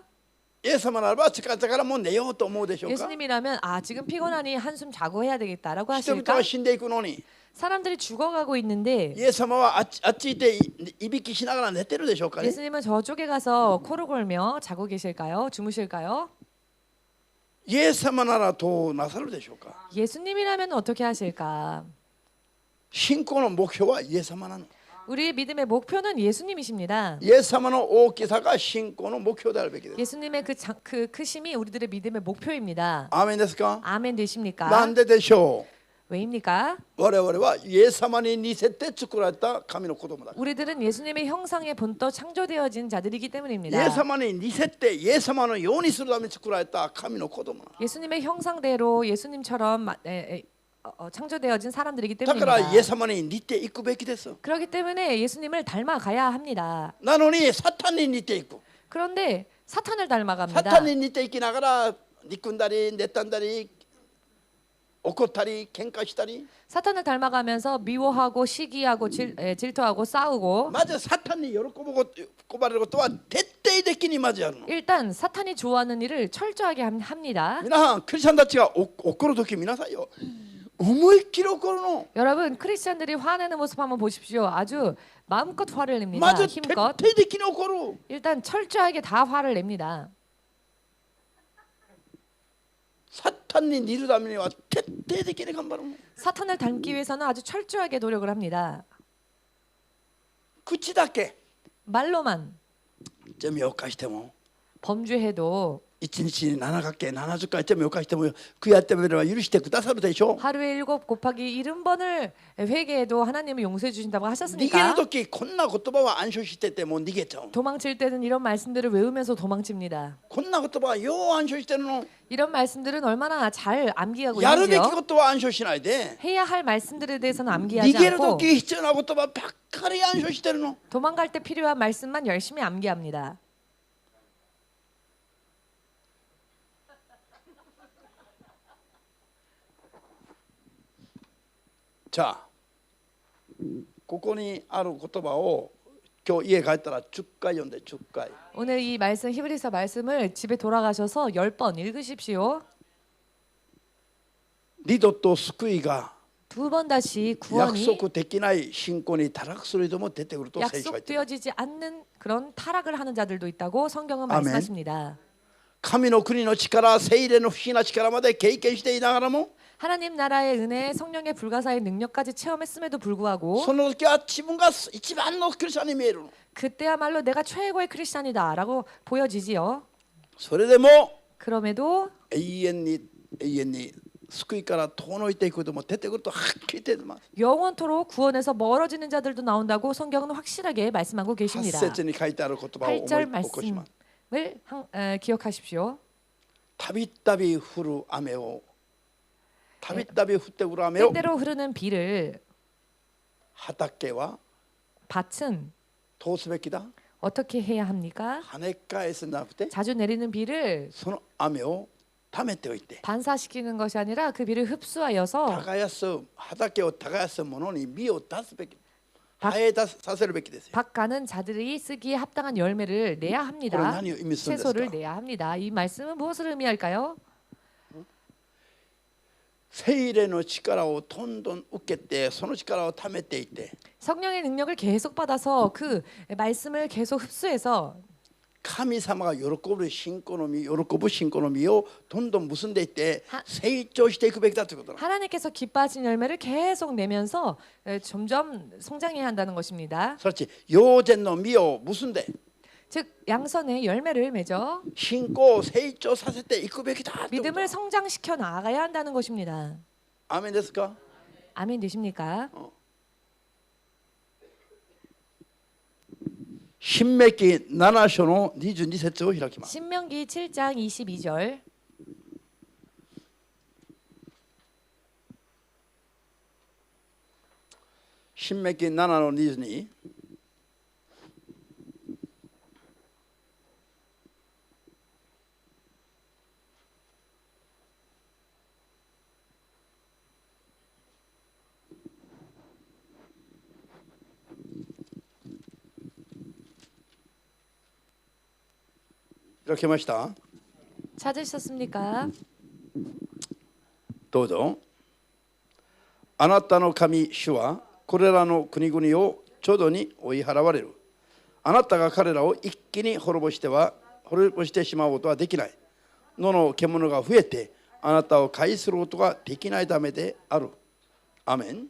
イエス様ならば疲れたからもう寝ようと思うでしょうか。 예수님이라면 아 지금 피곤하니 한숨 자고 해야 되겠다라고 人々 하실까? は死んでいくのに 사람들이 죽어가고 있는데 イエス様はあっち行っていびきしながら寝てるでしょうかね。 예수님은 저쪽에 가서 코를 골며 자고 계실까요? 주무실까요? イエス様ならどうなさるでしょうか。 예수님이라면 어떻게 하실까? 信仰の目標はイエス様なの。 우리의 믿음의 목표는 예수님이십니다. イエス様の大きさが信仰の目標であるべきです。 예수님의 그 크심이 우리들의 믿음의 목표입니다. アーメンですか。 아멘 な 되십니까? んででしょう。 왜입니까? 我々はイエス様に似せて作られた神の子供だ。 우리들은 예수님의 형상에 본떠 창조되어진 자들이기 イエ 때문입니다. ス様に似せてイエス様のようにするために作られた神の子供だ。 예수님의 형상대로 예수님처럼 창조되어진 사람들이기 だから 때문입니다. イエス様に似ていくべきです。 그렇기 때문에 예수님을 닮아가야 합니다. なのにサタンに似ていく。 그런데 사탄을 サタ 닮아갑니다. ンに似ていきながら憎んだり妬んだり怒ったり喧嘩したり、 사탄을 닮아가면서 미워하고 시기하고 질투하고 싸우고 まずサタンに喜ばれることは徹底的にまずやるの。 일단 사탄이 좋아하는 일을 철저하게 합니다. 皆さんクリスチャンたちが怒るとき見なさいよ。思いっきり怒るの。 여러분 크리스찬들이 화내는 모습 한번 보십시오. 아주 마음껏 화를 냅니다. まず徹 힘껏. 底的に怒る。 일단 철저하게 다 화를 냅니다. サタンに似るためには徹底的に頑張るの。 사탄을 닮기 위해서는 아주 철저하게 노력을 합니다. 口だけ 말로만 罪を犯しても 범죄해도 1日に7かけ70回罪を犯しても悔い改めれば許してくださるでしょう。 하루에 7 곱하기 70번을 회개해도 하나님은 용서해 주신다고 逃げる 하셨으니까 ときこんな言葉は暗唱しててもう逃げちゃう。 도망칠 때는 이런 말씀들을 외우면서 도망칩니다. こんな言葉はよう暗唱してるの。 이런 말씀들은 얼마나 잘 암기하고 やるべき 있는지요. ことは暗唱しないで 해야 할 말씀들에 대해서는 逃 암기하지 げると 않고 き必要な言葉ばっかり暗唱してるの。 도망갈 때 필요한 말씀만 열심히 암기합니다. じゃあここにある言葉を今日家帰ったら10回読んで10回。 오늘 이 말씀 히브리서 말씀을 집에 돌아가셔서 10번 읽으십시오. 二度と救いが 두 번 다시 約 구원이 束できない信仰に堕落する人も出てくると聖書は言っている。 약속되어지지 않는 그런 타락을 하는 자들도 있다고 성경은 아멘. 말씀하십니다. 神の国の力、聖霊の不思議な力まで経験していながらも 하나님 나라의 은혜, 성령의 불가사의 능력까지 체험했음에도 불구하고 その時は自分が一番のクリスチャンに見えるの。 그때야말로 내가 최고의 크리스찬이다라고 보여지지요. それでも 그럼에도 永遠に救いから遠のいていくことも出てくるとはっきり言っています。 영원토록 구원에서 멀어지는 자들도 나온다고 성경은 확실하게 말씀하고 8 계십니다. 節に書いてある言葉を 8절 思い起こします。 말씀을 기억하십시오. たびたび降る雨をたびたび降ってくる雨を 때때로 흐르는 비를 畑は 밭은 通すべきだ。 어떻게 해야 합니까? 跳ね返すんじゃなくて 자주 내리는 비를 その雨を溜めておいて 반사시키는 것이 아니라 그 비를 흡수하여서 耕す畑を耕すものに実を出すべき。生えさせるべきですよ。 박가는 자들이 쓰기에 합당한 열매를 내야 これ 합니다. 何を意味するんですか。 채소를 내야 합니다. 이 말씀은 무엇을 의미할까요? 聖霊の力をどんどん受けてその力を貯めていって 성령의 능력을 계속 받아서 그 말씀을 계속 흡수해서 神様が喜ぶ信仰の実をどんどん結んでいって成長していくべきだということなんです。 하나님께서 기뻐하신 열매를 계속 내면서 점점 성장해야 한다는 것입니다. そして幼児の実を結んで 즉 양선의 열매를 맺어 信仰を成長させていくべきだということ。 믿음을 성장시켜 나아가야 한다는 것입니다. アーメンですか。 아멘 되십니까? 新明記7章の22節を開きます。 신명기 7장 22절 新明記7の22。 開けました。 찾으셨습니까? どうぞ。あなたの神主はこれらの国々をちょうどに追い払われる。あなたが彼らを一気に滅ぼしてしまうことはできない。野の獣が増えてあなたを介することができないためである。アメン。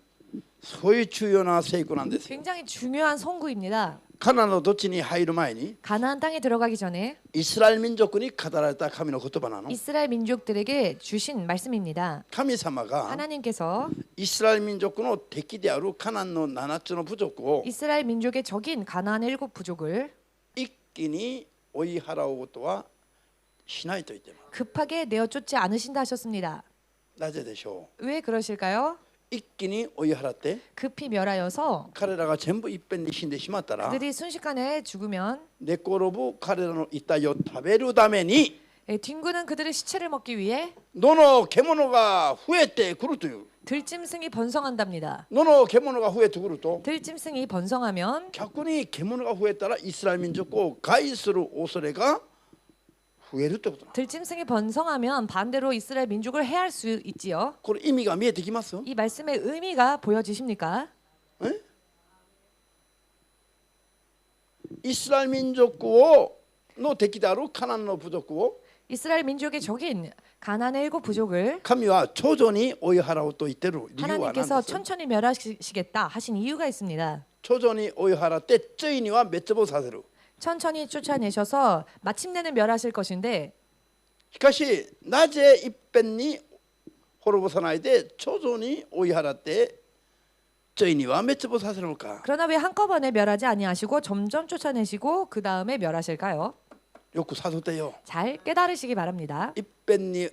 そういう重要な聖句なんですよ。 굉장히 중요한 선구입니다. カナンの土地に入る前に 가나안 땅에 들어가기 전에 イスラエル民族に語られた神の言葉なの。 이스라엘 민족들에게 주신 말씀입니다. 神様が 하나님께서 イスラエル民族の敵であるカナンの7つの部族を 이스라엘 민족의 적인 가나안의 7 부족을 一気に追い払うことはしないと言っています。 급하게 내어 쫓지 않으신다 하셨습니다. なぜでしょ 왜 그러실까요? う。一気に追い払って 급히 멸하여서 彼らが全部いっぺんに死んでしまったら 그들이 순식간에 죽으면 寝転ぶ彼らの遺体を食べるために 뒹구는 그들의 시체를 먹기 위해 野の獣が増えてくるという。 들짐승이 번성한답니다. 野の獣が増えてくると 들짐승이 번성하면 逆に獣が増えたらイスラエル民族を害する恐れが増えるってことなの。 들짐승이 번성하면 반대로 이스라엘 민족을 해할 수 있지요. これ意味が見えてきます？ 이 말씀의 의미가 보여지십니까? イスラエル民族をの敵であるカナンの部族を 이스라엘 민족의 적인 가나안의 7 부족을 神は徐々に追い払おうと言ってる理由は何 하나님께서 です？ 천천히 멸하시겠다 하신 이유가 있습니다. 徐々に追い払ってついには滅亡させる。 천천히 쫓아내셔서 마침내는 멸하실 것인데 しかしなぜいっぺんに滅ぼさないで徐々に追い払ってついには滅亡させるのか。 그러나 왜 한꺼번에 멸하지 아니하시고 점점 쫓아내시고 그 다음에 멸하실까요? よく悟ってよ。 잘 깨달으시기 바랍니다. いっぺんに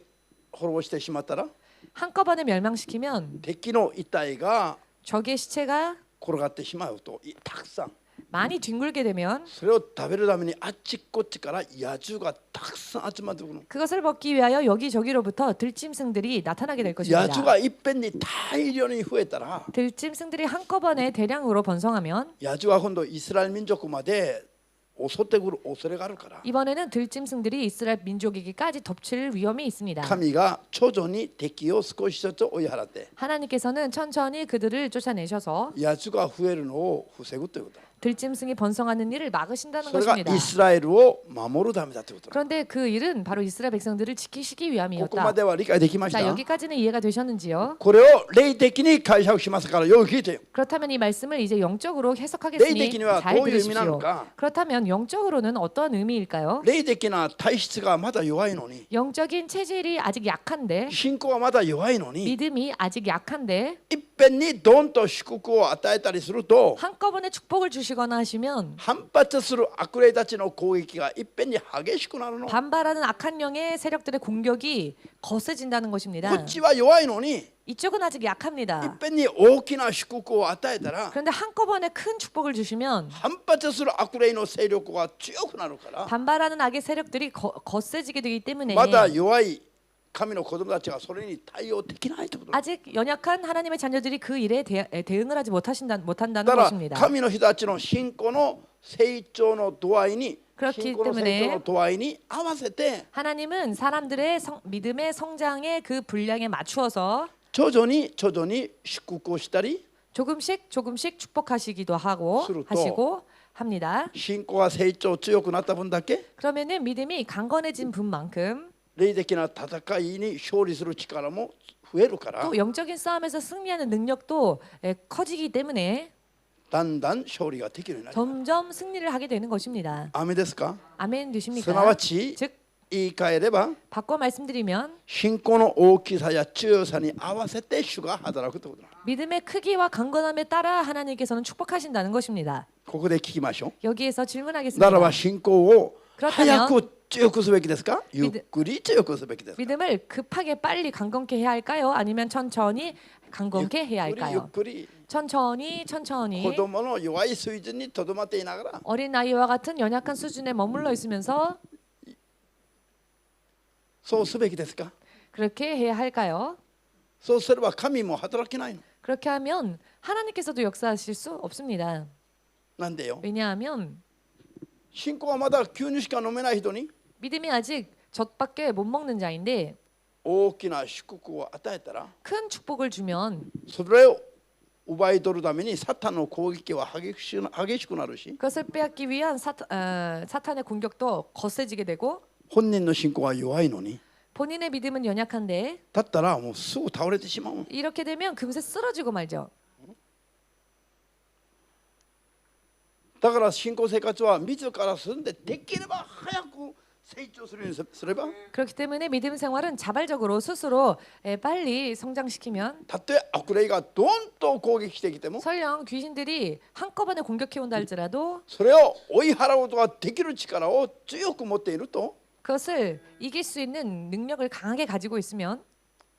滅ぼしてしまったら 한꺼번에 멸망시키면 敵の遺体が 적의 시체가 転がってしまうとたくさん 많이 뒹굴게 되면 それを食べるためにあっちこっちから野獣がたくさん集まってくるの。 그것을 먹기 위하여 여기저기로부터 들짐승들이 나타나게 될 野 것입니다. 獣がいっぺんに大量に増えたら 들짐승들이 한꺼번에 대량으로 번성하면 野獣は今度イスラエル民族まで襲ってくる恐れがあるから 이번에는 들짐승들이 이스라엘 민족에게까지 덮칠 위험이 있습니다. 神が徐々に敵を少しずつ追い払って 하나님께서는 천천히 그들을 쫓아내셔서 野獣が増えるのを防ぐということだ。 들짐승이 번성하는 일을 막으신다는 それが 것입니다. イスラエルを守るためだということだ。 그런데 그 일은 바로 이스라엘 백성들을 지키시기 ここ 위함이었다. までは理解できまし 자, た。 여기까지는 이해가 되셨는지요? これを霊的に解釈しますからよく聞いてよ。 그렇다면 이 말씀을 이제 영적으로 霊 해석하겠으니 的には 잘 どういう意味なの 들으십시오. か。 그렇다면 영적으로는 어떤 의미일까요? 霊的な体質がまだ弱いのに 영적인 체질이 아직 약한데 信仰はまだ弱いのに 믿음이 아직 약한데 いっぺんにドンと祝福を与えたりすると 한꺼번에 축복을 주시거나 하시면 反発する悪霊たちの攻撃がいっぺんに激しくなるの。 반발하는 악한 영의 세력들의 공격이 거세진다는 것입니다. こっちは弱いのに 이쪽은 아직 いっ 약합니다. ぺんに大きな祝福を与えたら 그런데 한꺼번에 큰 축복을 주시면 反発する悪霊の勢力が強くなるから 반발하는 악의 세력들이 거세지게 되기 때문에 まだ弱い神の子供たちがそれに対応できないということ。 아직 연약한 하나님의 자녀들이 그 일에 대응을 하지 못한다는 だから 것입니다. 神の人たちの信仰の成長の度合いに 그렇기 信仰の成長 때문에 の度合いに合わせて 하나님은 사람들의 믿음의 성장의 그 분량에 맞추어서 徐々に祝福をしたり 조금씩 축복하시기도 하고 すると 하시고 합니다. 信仰が成長強くなった分だけ 그러면은 믿음이 강건해진 분만큼 霊的な戦いに勝利する力も増えるから 또 영적인 싸움에서 승리하는 능력도 커지기 때문에 だんだん勝利ができるようになります。 점점 승리를 하게 되는 것입니다. アメですか？ 아멘 す 되십니까? なわち 즉 言い換えれば 바꿔 말씀드리면 信仰の大きさや強さに合わせて主が働くということだ。 믿음의 크기와 강건함에 따라 하나님께서는 축복하신다는 것입니다. ここで聞きましょう。 여기에서 な 질문하겠습니다. らば信仰を 그렇다면 早く強くすべきですか？ゆっくり強くすべきですか？ 믿음을 급하게 빨리 강건케 해야 할까요? 아니면 천천히 강건케 해야 ゆっ 할까요? くり 천천히 子供の弱い水準にとどまっていながら 어린 아이와 같은 연약한 수준에 머물러 있으면서 そうすべきですか？ 그렇게 해야 할까요? そうすれば神も働けないの。 그렇게 하면 하나님께서도 역사하실 수 없습니다. なんでよ。 왜냐하면 信仰はまだ牛乳しか飲めない人に 믿음이 아직 젖밖에 못 먹는 자인데 大きな祝福を与えたら 큰 축복을 주면 それを奪い取るためにサタンの攻撃は激しくなるし 그것을 빼앗기 위한 사탄의 공격도 거세지게 되고 本人の信仰は弱いのに 본인의 믿음은 연약한데 だったらもうすぐ倒れてしまう。 이렇게 되면 금세 쓰러지고 말죠. だから信仰生活は自ら進んでできれば早く成長するようにすれば 그렇기 때문에 믿음 생활은 자발적으로 스스로 빨리 성장시키면 たとえ悪霊がどんと攻撃してきても 설령 귀신들이 한꺼번에 공격해 온다 할지라도 それを追い払うことができる力を強く持っていると 그것을 이길 수 있는 능력을 강하게 가지고 있으면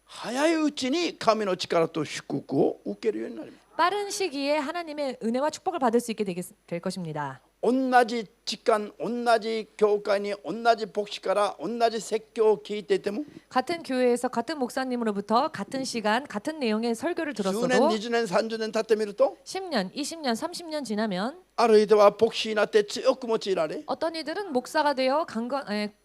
早いうちに神の力と祝福を受けるようになります。 빠른 시기에 하나님의 은혜와 축복을 받을 수 있게 될 것입니다. 同じ時間、同じ教会に同じ牧師から同じ説教を聞いていても 같은 교회에서 같은 목사님으로부터 같은 시간, 같은 내용의 설교를 10年、 들었어도 20年、30年経ってみると 10년, 20년, 30년 지나면 ある人は牧師になって強く用いられ 어떤 이들은 목사가 되어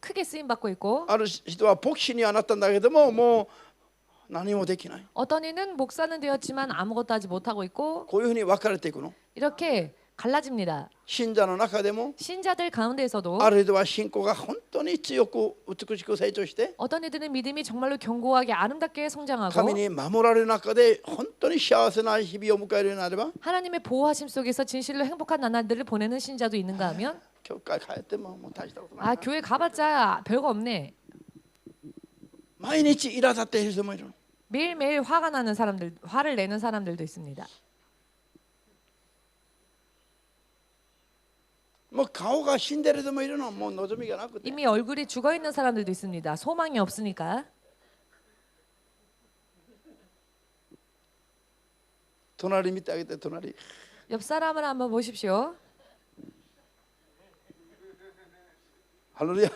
크게 쓰임 받고 있고 ある人は牧師にはなったんだけどももう何もできない。 어떤 이는 목사는 되었지만 아무것도 하지 못하고 있고 こういうふうに分かれていくの。 이렇게 갈라집니다. 信者の中でも 신자들 가운데에서도 ある人は信仰が本当に強く美しく成長して 어떤 이들은 믿음이 정말로 견고하게 아름답게 성장하고 神に守られる中で本当に幸せな日々を迎えるようになれば 하나님의 보호하심 속에서 진실로 행복한 나날들을 보내는 신자도 있는가 하면 教会帰っても大したことない。 아 교회 가봤자 별거 없네. 毎日苛立っている人もいるの。 매일매일 화가 나는 사람들, 화를 내는 사람들도 있습니다. もう顔が死んでる人もいるの。もう望みがなくて 이미 얼굴이 죽어 있는 사람들도 있습니다. 소망이 없으니까. 隣見てあげて。隣 옆 사람을 한번 보십시오. ハレルヤ。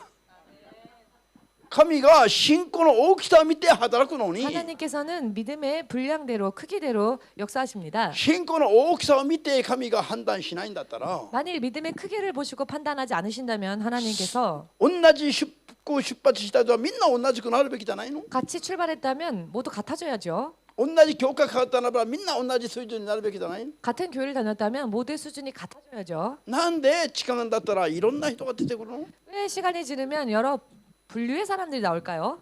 神が信仰の大きさを見て働くのに 하나님께서는 믿음의 분량대로 크기대로 역사하십니다. 信仰の大きさを見て神が判断しないんだったら 만일 믿음의 크기를 보시고 판단하지 않으신다면 하나님께서 同じ出発した人はみんな同じくなるべきじゃないの？ 같이 출발했다면 모두 같아져야죠. 同じ教会変わったならばみんな同じ水準になるべきじゃない？ 같은 교회를 다녔다면 모두의 수준이 같아져야죠. なんで時間だったらいろんな人が出てくるの？ 왜 시간이 지르면 여러 분류의 사람들이 나올까요?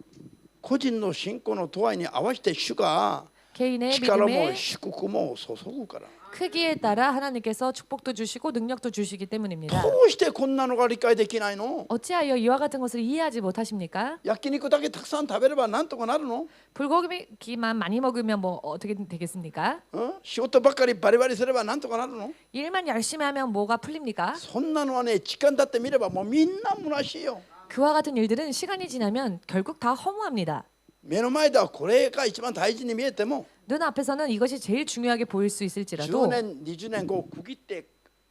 個人の信仰の度合いに合わせて主が 개인의 力も 믿음의 祝福も注ぐから。 크기에 따라 하나님께서 축복도 주시고 능력도 주시기 때문입니다. どうしてこんなのが理解できないの？ 어찌하여 이와 같은 것을 이해하지 못하십니까? 焼肉だけたくさん食べればなんとかなるの？ 불고기만 많이 먹으면 뭐 어떻게 되겠습니까? 仕事ばっかりバリバリすればなんとかなるの？ 일만 열심히 하면 뭐가 풀립니까? そんなのはね、時間だって見ればもうみんな虚しいよ。 그와 같은 일들은 시간이 지나면 결국 다 허무합니다. 目の前ではこれが一番大事に見えても 눈 앞에서는 이것이 제일 중요하게 보일 수 있을지라도 10年、20年後区切って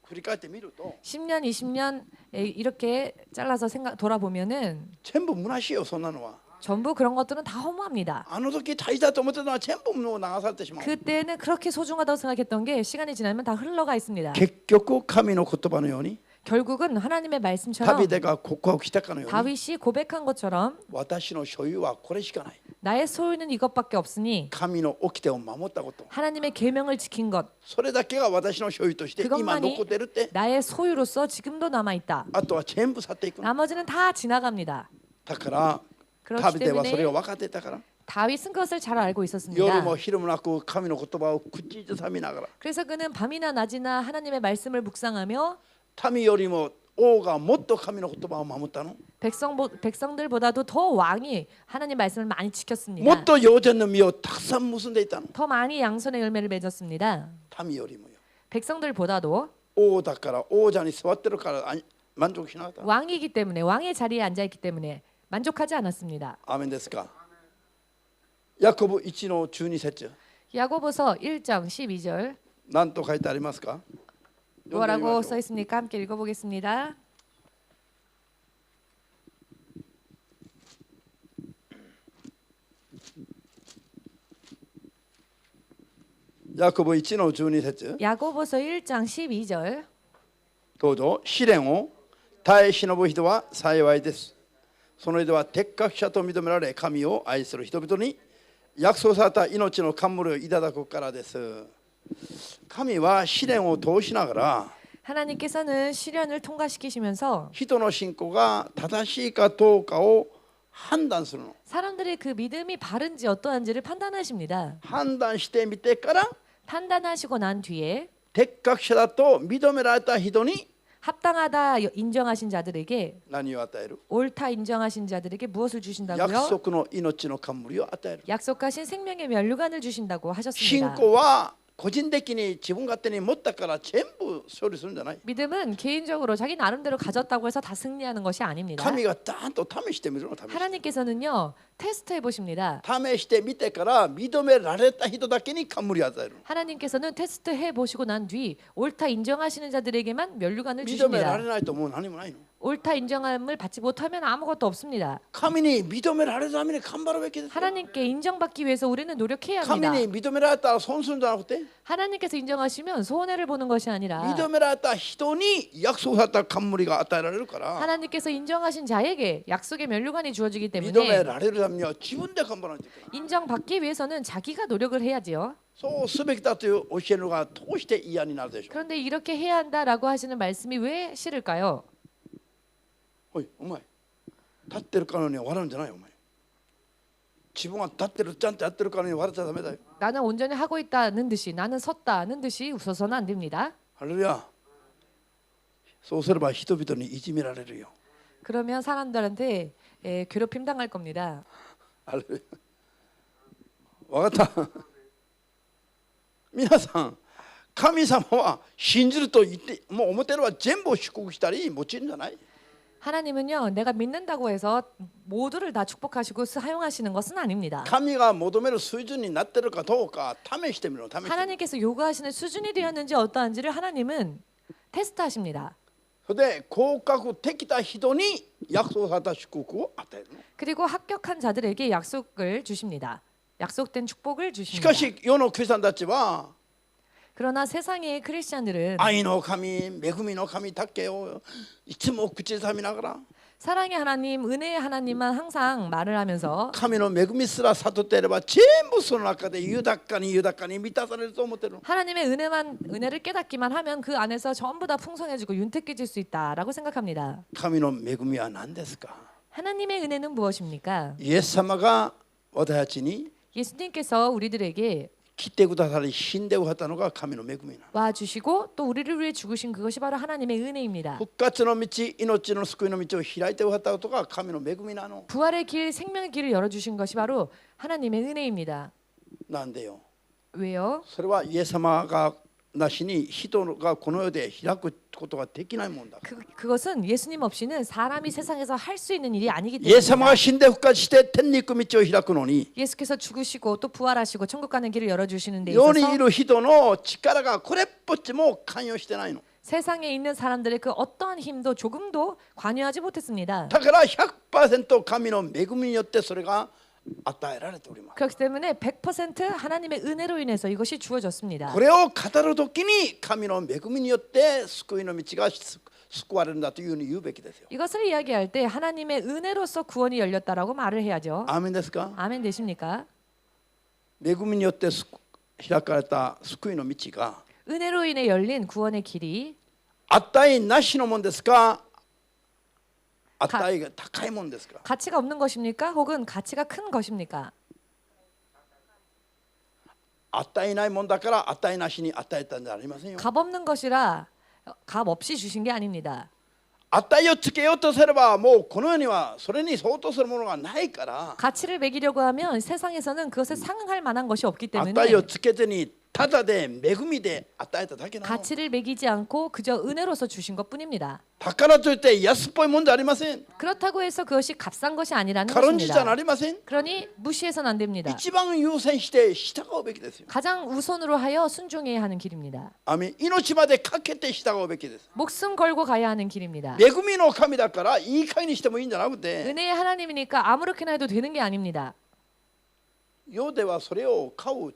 振り返ってみると 10년, 20년 이렇게 잘라서 돌아보면은 全部虚しいよ。そんなのは 전부 그런 것들은 다 허무합니다. あの時大事だと思ってたのは全部もう流されてしまう。 그때는 그렇게 소중하다고 생각했던 게 시간이 지나면 다 흘러가 있습니다. 結局神の言葉のように 결국은 하나님의 말씀처럼 ダビデが告白したかのように 다윗이 고백한 것처럼 私の所有はこれしかない。 나의 소유는 이것밖에 없으니 神の掟を守ったこと、 하나님의 계명을 지킨 것 それだけが私の所有として今 그것만이 残ってるって。 나의 소유로서 지금도 남아 있다. あとは全部去っていくの。 나머지는 다 지나갑니다. だからダ 그렇기 ビデはそれを 때문에 分かっていたから 다윗은 그것을 잘 알고 夜 있었습니다. も昼もなく神の言葉を口ずさみながら 그래서 그는 밤이나 낮이나 하나님의 말씀을 묵상하며 民よりも王がもっと神の言葉を守ったの。 백성들보다도 더 왕이 하나님 말씀을 많이 もっ 지켰습니다. と幼稚の実をたくさん結んでいたの。 더 많이 양손의 열매를 맺었습니다. 民よりもよ。 백성들보다도 王だから王者に座ってるから満足しなかった。 왕이기 때문에 왕의 자리에 앉아 있기 때문에 만족하지 않았습니다. アーメンですか。ヤコブ1の12節 야고보서 1장 12절 何と書いてありますか。 뭐라고 써 있습니까? 함께 읽어보겠습니다. 야코보 1の12節 야고보서 1장 12절 どうぞ。試練を耐え忍ぶ人は幸いです。その人は適格者と認められ神を愛する人々に約束された命の冠をいただくからです。神は試練を通しながら 하나님께서는 시련을 통과시키시면서 人の信仰が正しいかどうかを判断するの。 사람들의 그 믿음이 바른지 어떠한지를 판단하십니다. 判断してみてから 판단하시고 난 뒤에 適格者だと認められた人に 합당하다 인정하신 자들에게 何を与える。 옳다 인정하신 자들에게 무엇을 約 주신다고요? 束の命の冠を与える。 약속하신 생명의 면류관을 주신다고 信 하셨습니다. 仰は個人的に自分勝手に持ったから全部勝利するんじゃない。 믿음은 개인적으로 자기 나름대로 가졌다고 해서 다 승리하는 것이 아닙니다. 神がちゃんと試してみるの。試して 하나님께서는요 테스트해 보십니다. 試してみてから認められた人だけに冠を与える。 하나님께서는 테스트해 보시고 난 뒤 옳다 인정하시는 자들에게만 면류관을 認めら 주십니다. れないともう何もないの。 옳다 인정함을 받지 못하면 아무것도 없습니다. 神に認められるために頑張るべきですよ。 하나님께 인정받기 위해서 우리는 노력해야 神 합니다. に認められたら損するんじゃなくて 하나님께서 인정하시면 손해를 보는 것이 아니라 認められた人に約束された冠が与えられるから 하나님께서 인정하신 자에게 약속의 면류관이 주어지기 認め 때문에 られるためには自分で頑張らないといけない。 인정받기 위해서는 자기가 노력을 해야지요. そうすべきだという教えるのがどうして嫌になるでしょう。 그런데 이렇게 해야 한다라고 하시는 말씀이 왜 싫을까요? おいお前立ってるからには笑うんじゃないよ。お前自分は立ってるちゃんとやってるからに笑っちゃダメだよ。 나는 온전히 하고 있다는 듯이 나는 섰다는 듯이 웃어서는 안 됩니다. ハレルヤ。そうすれば人々にいじめられるよ。 그러면 사람들한테 괴롭힘 당할 겁니다. ハレルヤ。わかった。皆さん神様は信じると言ってもう表のは全部祝福したり用いるんじゃない。 하나님은요 내가 믿는다고 해서 모두를 다 축복하시고 사용하시는 것은 아닙니다. 神が求める水準になってるかどうか試してみろ。試してみろ。 하나님께서 요구하시는 수준이 되었는지 어떠한지를 하나님은 테스트하십니다. それで合格できた人に約束された祝福を与えるの。 그리고 합격한 자들에게 약속을 주십니다. 약속된 축복을 し 주십니다. かし世のクリスチャンたちは 그러나 세상의 크리스찬들은 愛の神、恵みの神だけをいつも口ずさみながら 사랑의 하나님, 은혜의 하나님만 항상 말을 하면서 神の恵みすら悟っていれば全部その中で豊かに満たされると思ってるの。 하나님의 은혜를 깨닫기만 하면 그 안에서 전부 다 풍성해지고 윤택해질 수 있다라고 생각합니다. 神の恵みは何ですか。 하나님의 은혜는 무엇입니까? イエス様が私たちに 예수님께서 우리들에게 来てくださり死んでくださったのが神の恵みなの。 와 주시고 또 우리를 위해 죽으신 그것이 바로 하나님의 은혜입니다. 復活の道、命の救いの道を開いてくださったことが神の恵みなの。 부활의 길, 생명의 길을 열어주신 것이 바로 하나님의 은혜입니다. なんでよ。 왜요? それはイエス様がなしに人がこの世で開くことができないもんだ。 그것은 예수님 없이는 사람이 세상에서 할 수 있는 일이 아니기 イエス様 때문입니다. が死んで復活して天に行く道を開くのに 예수께서 죽으시고 또 부활하시고 천국 가는 길을 열어주시는 데 世にい 있어서 る人の力がこれっぽっちも関与してないの。 세상에 있는 사람들의 그 어떠한 힘도 조금도 관여하지 못했습니다. だから 100% 神の恵みによってそれが与えられております。 그렇기 때문에 100% 하나님의 은혜로 인해서 이것이 주어졌습니다. これを語るときに神の恵みによって救いの道が救われるんだというふうに言うべきですよ。 이것을 이야기할 때 하나님의 은혜로서 구원이 열렸다라고 말을 해야죠. アーメンですか？ 아멘 되십니까? 恵みによって開かれた救いの道が 은혜로 인해 열린 구원의 길이 値なしのもんですか？値が高いもんですか？ 가치가 없는 것입니까? 혹은 가치가 큰 것입니까? 値ないもんだから値なしに与えたんじゃありませんよ。 값 없는 것이라 값 없이 주신 게 아닙니다. 値をつけようとすればもうこの世にはそれに相当するものがないから 가치를 매기려고 하면 세상에서는 그것에 상응할 만한 것이 없기 때문에 値をつけずにただで恵みで与えただけなの。 가치를 매기지 않고 그저 은혜로서 주신 것뿐입니다. だからといって安っぽいもんじゃありません。 그렇다고 해서 그것이 값싼 것이 아니라는 軽んじじゃな 것입니다. りません。 그러니 무시해서는 안 됩니다. 一番優先して従うべきですよ。 가장 우선으로 하여 순종해야 하는 길입니다. アメン。命までかけて従うべきです。 목숨 걸고 가야 하는 길입니다. 恵みの神だからいい加減にしてもいいんじゃなくて 은혜의 하나님이니까 아무렇게나 해도 되는 게 아닙니다. 世ではそれを買う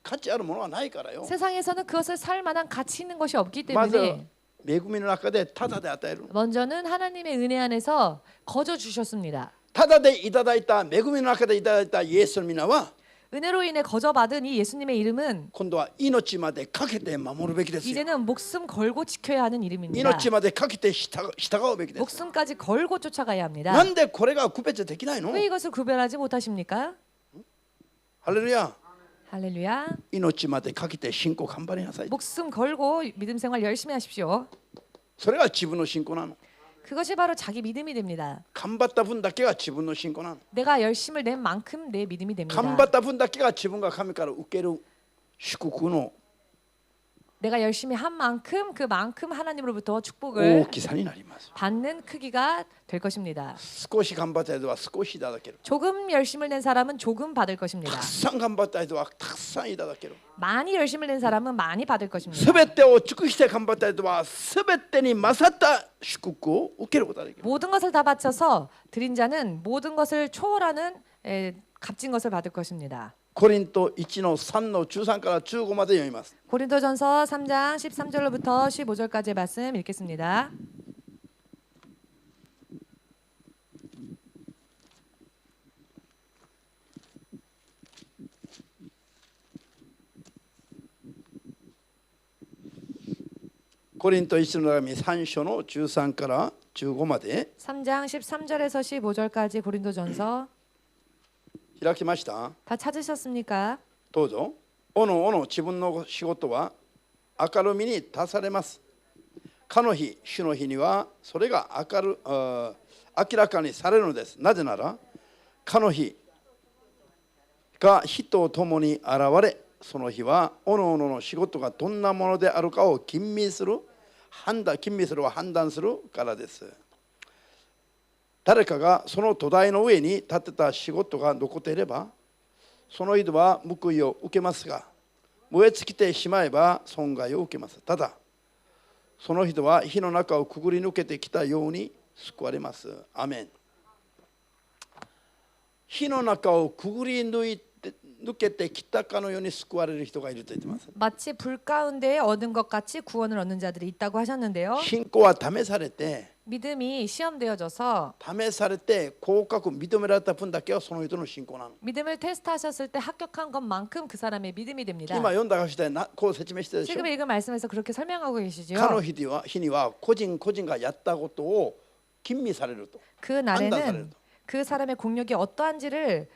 価値あるものはないからよ。 세상에서는 그것을 살 만한 가치 있는 것이 없기 まず 때문에 恵みの中でただで与える。 먼저는 하나님의 은혜 안에서 거저 주셨습니다. ただでいただいた恵みの中でいただいたイエスの皆は 은혜로 인해 거저 받은 이 예수님의 이름은 今度は命までかけて守るべきですよ。 이제는 목숨 걸고 지켜야 하는 이름입니다. 命までかけて従うべきです。 목숨까지 걸고 쫓아가야 합니다. なんでこれが区別できないの？ 왜 이것을 구별하지 못하십니까? ハレルヤ。 할렐루야. 命までかけて信仰頑張りなさい。 목숨 걸고 믿음 생활 열심히 하십시오. それが自分の信仰なの。 그것이 바로 자기 믿음이 됩니다. 頑張った分だけが自分の信仰なの。 내가 열심을 낸 만큼 내 믿음이 됩니다. 頑張った分だけが自分が神から受ける祝福の 내가 열심히 한 만큼 그만큼 하나님으로부터 大 축복을 きさになります。 받는 크기가 될 것입니다. 少し頑張った人は少しいただける。 조금 열심을 낸 사람은 조금 받을 た 것입니다. くさん頑張った人はたくさんいただける。 많이 열심을 낸 사람은 많이 받을 것입니다. すべてを尽くして頑張った人はすべてに勝った祝福を受けることができる。 모든 것을 다 바쳐서 드린 자는 모든 것을 초월하는 값진 것을 받을 것입니다. コリント1の3の13から15まで読みます。 고린도전서 3장 13절로부터 15절까지의 말씀 읽겠습니다.コリント1の手紙3章の13から15まで 3장 13절에서 15절까지 고린도전서 開きました。 다 찾으셨습니까? どうぞ。おのおの自分の仕事は明るみに出されます。かの日、主の日にはそれが明らかにされるのです。なぜなら、かの日が火と共に現れ、その日はおのおのの仕事がどんなものであるかを吟味する判断するからです。誰かがその土台の上に立てた仕事が残っていれば、その人は報いを受けますが、燃え尽きてしまえば損害を受けます。ただ、その人は火の中をくぐり抜けてきたように救われます。アメン。火の中をくぐり抜けてきたかのように救われる人がいると言っています。 마치 불 가운데 얻은 것 같이 구원을 얻는 자들이 있다고 하셨는데요. 信仰は試されて、 믿음이 시험되어져서 試されて合格認められた分だけはその人の信仰なの。 믿음을 테스트하셨을 때 합격한 것만큼 그 사람의 믿음이 됩니다. 今読んだ箇所でこう説明してるでしょ。 지금 읽은 말씀에서 그렇게 설명하고 계시죠. かの日には個人がやったことを吟味されると。 그 判断される 날에는 と。 그 사람의 공력이 어떠한지를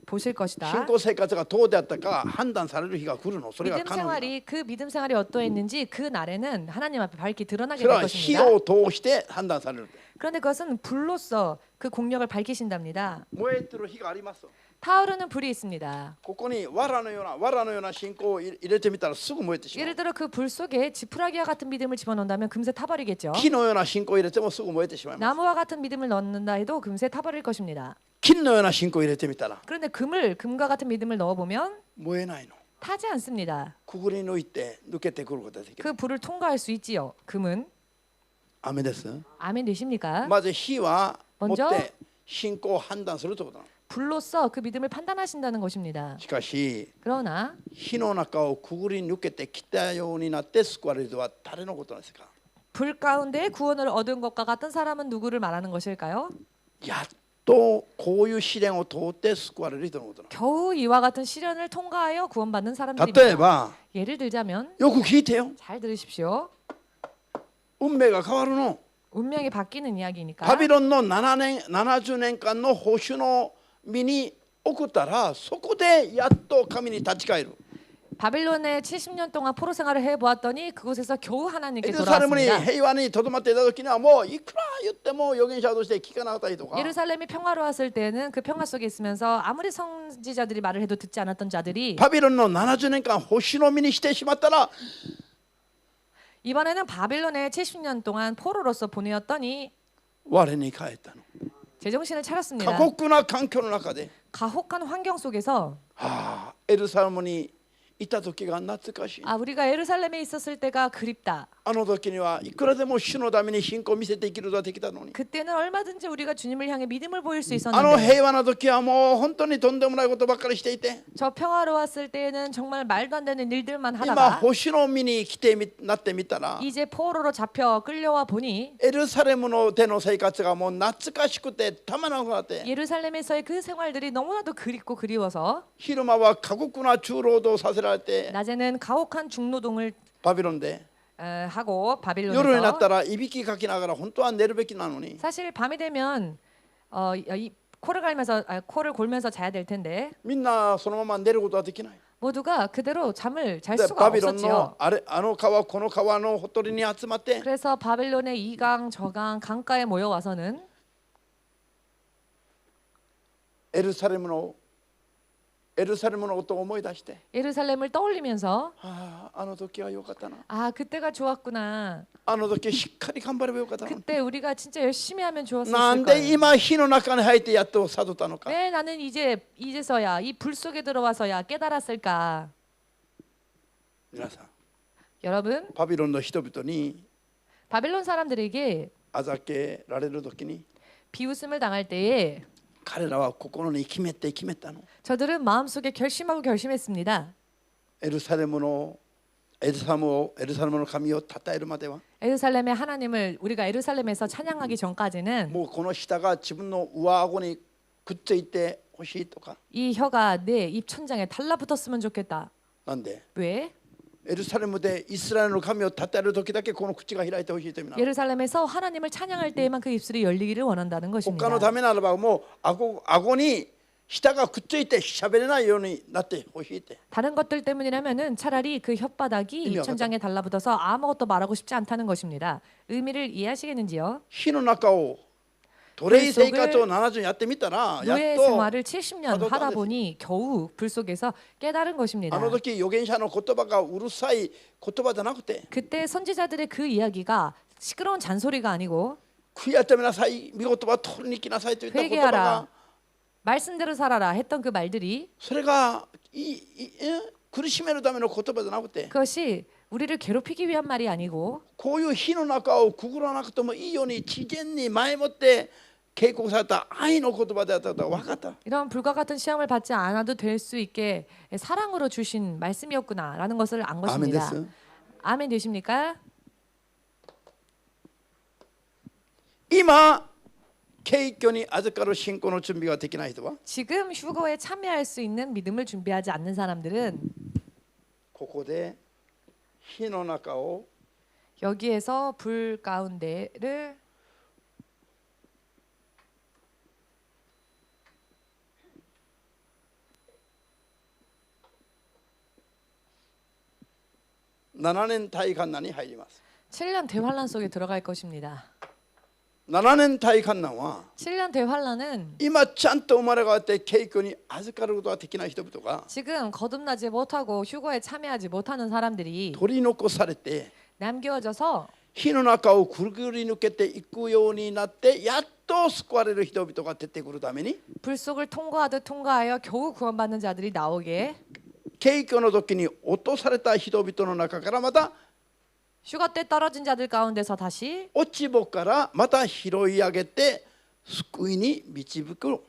보실 것이다. 信仰生活がどうであったか判断される日が来るの。それが 믿음 可能な。 생활이 그 믿음 생활이 어떠했는지 그 날에는 하나님 앞에 밝히 드러나게 それ 될 は火 것입니다. を通して判断される。 그런데 그것은 불로써 그 공력을 밝히신답니다. 燃えてる火があります。 타오르는 불이 있습니다. ここに藁のような信仰を入れてみたらすぐ燃えてしまう。 예를 들어 그 불 속에 지푸라기와 같은 믿음을 집어넣는다면 금세 타버리겠죠. 木のような信仰を入れてもすぐ燃えてしまいます。 나무와 같은 믿음을 넣는다 해도 금세 타버릴 것입니다. 金のような信仰を入れてみたら 그런데 금과 같은 믿음을 넣어보면 燃えないの。 타지 않습니다. くぐり抜いて抜けてくることができる。 그 불을 통과할 수 있지요. 금은. 雨です。 아멘 되십니까? まず火は持っ 먼저 て信仰を判断するということなの。 불로써 그 믿음을 판단하신다는 것입니다. しかし 그러나 火の中をくぐり抜けてきたようになって救われる人は誰のことなんですか。 불 가운데 구원을 얻은 것과 같은 사람은 누구를 말하는 것일까요? やっとこういう試練を通って救われる人のことな 겨우 이와 같은 시련을 통과하여 구원받는 の。例え 사람들입니다. ば 예를 들자면 よく聞いてよ。 잘 들으십시오. 運命が変わるの。 운명이 바뀌는 이야기니까. バビロンの70年間の保守の身に送ったらそこでやっと神に立ち返る。 바빌론에 70년 동안 포로 생활을 해보았더니 그곳에서 겨우 エ 하나님께 ルサレムに 돌아왔습니다. 平和にとどまっていた時にはもういくら言っても預言者として聞かなかったりとか 예루살렘이 평화로웠을 때는 그 평화 속에 있으면서 아무리 선지자들이 말을 해도 듣지 않았던 자들이 バビロンの70年間保守の身にしてしまったら 이번에는 바빌론에 70년 동안 포로로서 보내었더니 我に帰ったの。 제정신을 過 차렸습니다. 酷な環境の中で 가혹한 환경 속에서 エルサレムにいた時が懐かしい。 우리가 예루살렘에 있었을 때가 그립다. あの時にはいくらでも主のために信仰を見せて生きることができたのに 그때는 얼마든지 우리가 주님을 향해 믿음을 보일 수 あの 있었는데 平和な時はもう本当にとんでもないことばっかりしていて 저 평화로웠을 때에는 정말 말도 안 되는 일들만 今 하다가 保守の身に来てなってみたら 이제 포로로 잡혀 끌려와 보니 エルサレムのでの生活がもう懐かしくてたまらなくなって 예루살렘에서의 그 생활들이 너무나도 그립고 그리워서 昼間は過酷な重労働させられて 낮에는 가혹한 중노동을 バビロンで 하고 夜になっ 바빌론에서 たらいびきかきながら本当は寝るべきなのに 사실 밤이 되면 코를 갈면서 코를 골면서 자야 될 텐데 みんなそのまま寝ることはできない。 모두가 그대로 잠을 잘 で 수가 バビロン 없었지요. のあの川この川のほとりに集まって 그래서 바빌론의 이강 저강 강가에 모여 와서는 エルサレムのことを思い出して 예루살렘을 떠올리면서 あの時はよかったな。 그때가 좋았구나. あの時しっかり頑張ればよかったな。 그때 우리가 진짜 열심히 하면 な 좋았을 んで 거예요. 今火の中に入ってやっと悟ったのか。 왜 나는 이제서야 이 불 속에 들어와서야 깨달았을까? 皆さん 여러분, バビロンの人々に 바빌론 사람들에게 あざけられる時に 비웃음을 당할 때에 彼らは心に決めたの。 저들은 마음속에 결심하고 결심했습니다. エルサレムの神を称えるまでは 예루살렘의 하나님을 우리가 예루살렘에서 찬양하기 전까지는 もうこの舌が自分の上顎にくっついてほしいとか。 이 혀가 내 입 천장에 달라붙었으면 좋겠다. なんで 왜? エルサレムでイスラエルの神を称える時だけこの口が開いてほしいという意味なの。 예루살렘에서 하나님을 찬양할 때에만 그 입술이 열리기를 원한다는 他 것입니다. のためならばもう顎に舌がくっついて喋れないようになってほしいって。 다른 것들 때문이라면은 차라리 그 혓바닥이 입 천장에 달라붙어서 아무것도 말하고 싶지 않다는 것입니다. 의미를 이해하시겠는지요? 火の中を奴隷生活を70年やってみたらや 노예 っと 생활을 70년 하다 보니 겨우 불 속에서 깨달은 것입니다. あの時預言者の言葉がうるさい言葉じゃなくて 그때 선지자들의 그 이야기가 시끄러운 잔소리가 아니고 悔い改めなさい、御言葉を取りに来なさいといった言葉 회개하라, が 말씀대로 살아라 했던 그 말들이 それが苦しめるための言葉じゃなくて 그것이 우리를 괴롭히기 위한 말이 아니고 こういう火の中をくぐらなくてもいいように自然に前もって警告された愛の言葉であったことが分かった。 이런 불과 같은 시험을 받지 않아도 될 수 있게 사랑으로 주신 말씀이었구나라는 것을 안 アーメン 것입니다. です。 아멘 되십니까? 今敬虚に預かる信仰の準備ができない人は 지금 휴거에 참여할 수 있는 믿음을 준비하지 않는 사람들은 ここで火の中を 여기에서 불 가운데를 7年大観難に入ります。 7년 대환란 속에 들어갈 것입니다. 7年大観難は 7년 대환란은 今ちゃんと生まれ変わって敬虚に預かることができない人々が 지금 거듭나지 못하고 휴거에 참여하지 못하는 사람들이 取り残されて 남겨져서 火の中をくぐり抜けていくようになってやっと救われる人々が出てくるために 불 속을 통과하듯 통과하여 겨우 구원받는 자들이 나오게 景挙の時に落とされた人々の中からまた 휴가 때 떨어진 자들 가운데서 다시 落ち穂からまた拾い上げて救いに導く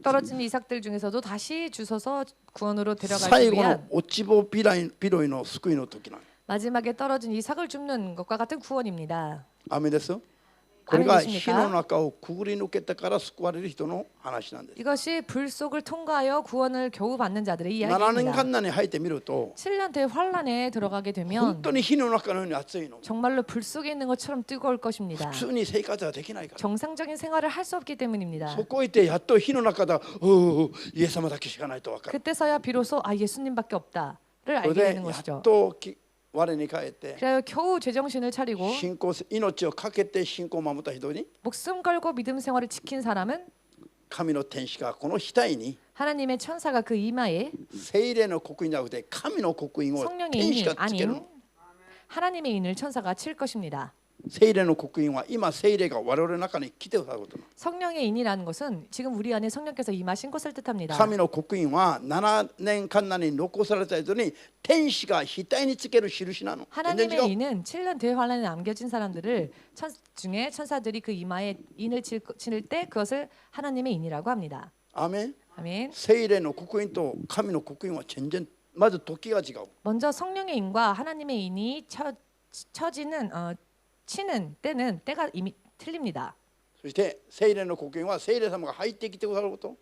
떨어진 이삭들 중에서도 다시 주워서 구원으로 最 데려가기 後の 위한 落ち穂拾いの救いの時なの。 마지막에 떨어진 이삭을 줍는 것과 같은 구원입니다. アメです。これが 아멘이십니까? 火の中をくぐり抜けてから救われる人の話なんです。 이것이 불 속을 통과하여 구원을 겨우 받는 자들의 7年 이야기입니다. 間に入ってみると 7년 대환란에 들어가게 本 되면 当に火の中のように熱いの。 정말로 불 속에 있는 것처럼 뜨거울 것입니다. 普通に生活はできないから。 정상적인 생활을 할 수 없기 때문입니다. そこへ行ってやっと火の中だ、おおイエス様だけしかないと分かる。 그때서야 비로소 아 예수님밖에 없다를 それ 알게 で 되는 やっ 것이죠. と我に返って 그래야 겨우 제정신을 차리고 信仰命をかけて信仰を守った人に 목숨 걸고 믿음 생활을 지킨 사람은 神の天使がこの額に 하나님의 천사가 그 이마에 聖霊の刻印じゃなくて神の刻印を 성령의 天使 인이 がつける 아닌 の。 하나님의 인을 천사가 칠 것입니다. 聖霊の刻印は今聖霊が我々の中に来てくださることなの。 성령의 인이라는 것은 지금 우리 안에 성령께서 임하신 것을 뜻합니다. 神の刻印は7年間に残された人に天使が額につける印なの。全然違 하나님의 う。 인은 7년 대환란에 남겨진 사람들을 중에 천사들이 그 이마에 인을 칠 때 그것을 하나님의 인이라고 합니다. アーメン。 아멘. 聖霊の刻印と神の刻印は全然まず時が違う。 먼저 성령의 인과 하나님의 인이 쳐지는 치는 때는 때가 이미 틀립니다. そして聖霊の刻印は聖霊様が入ってきてくださること。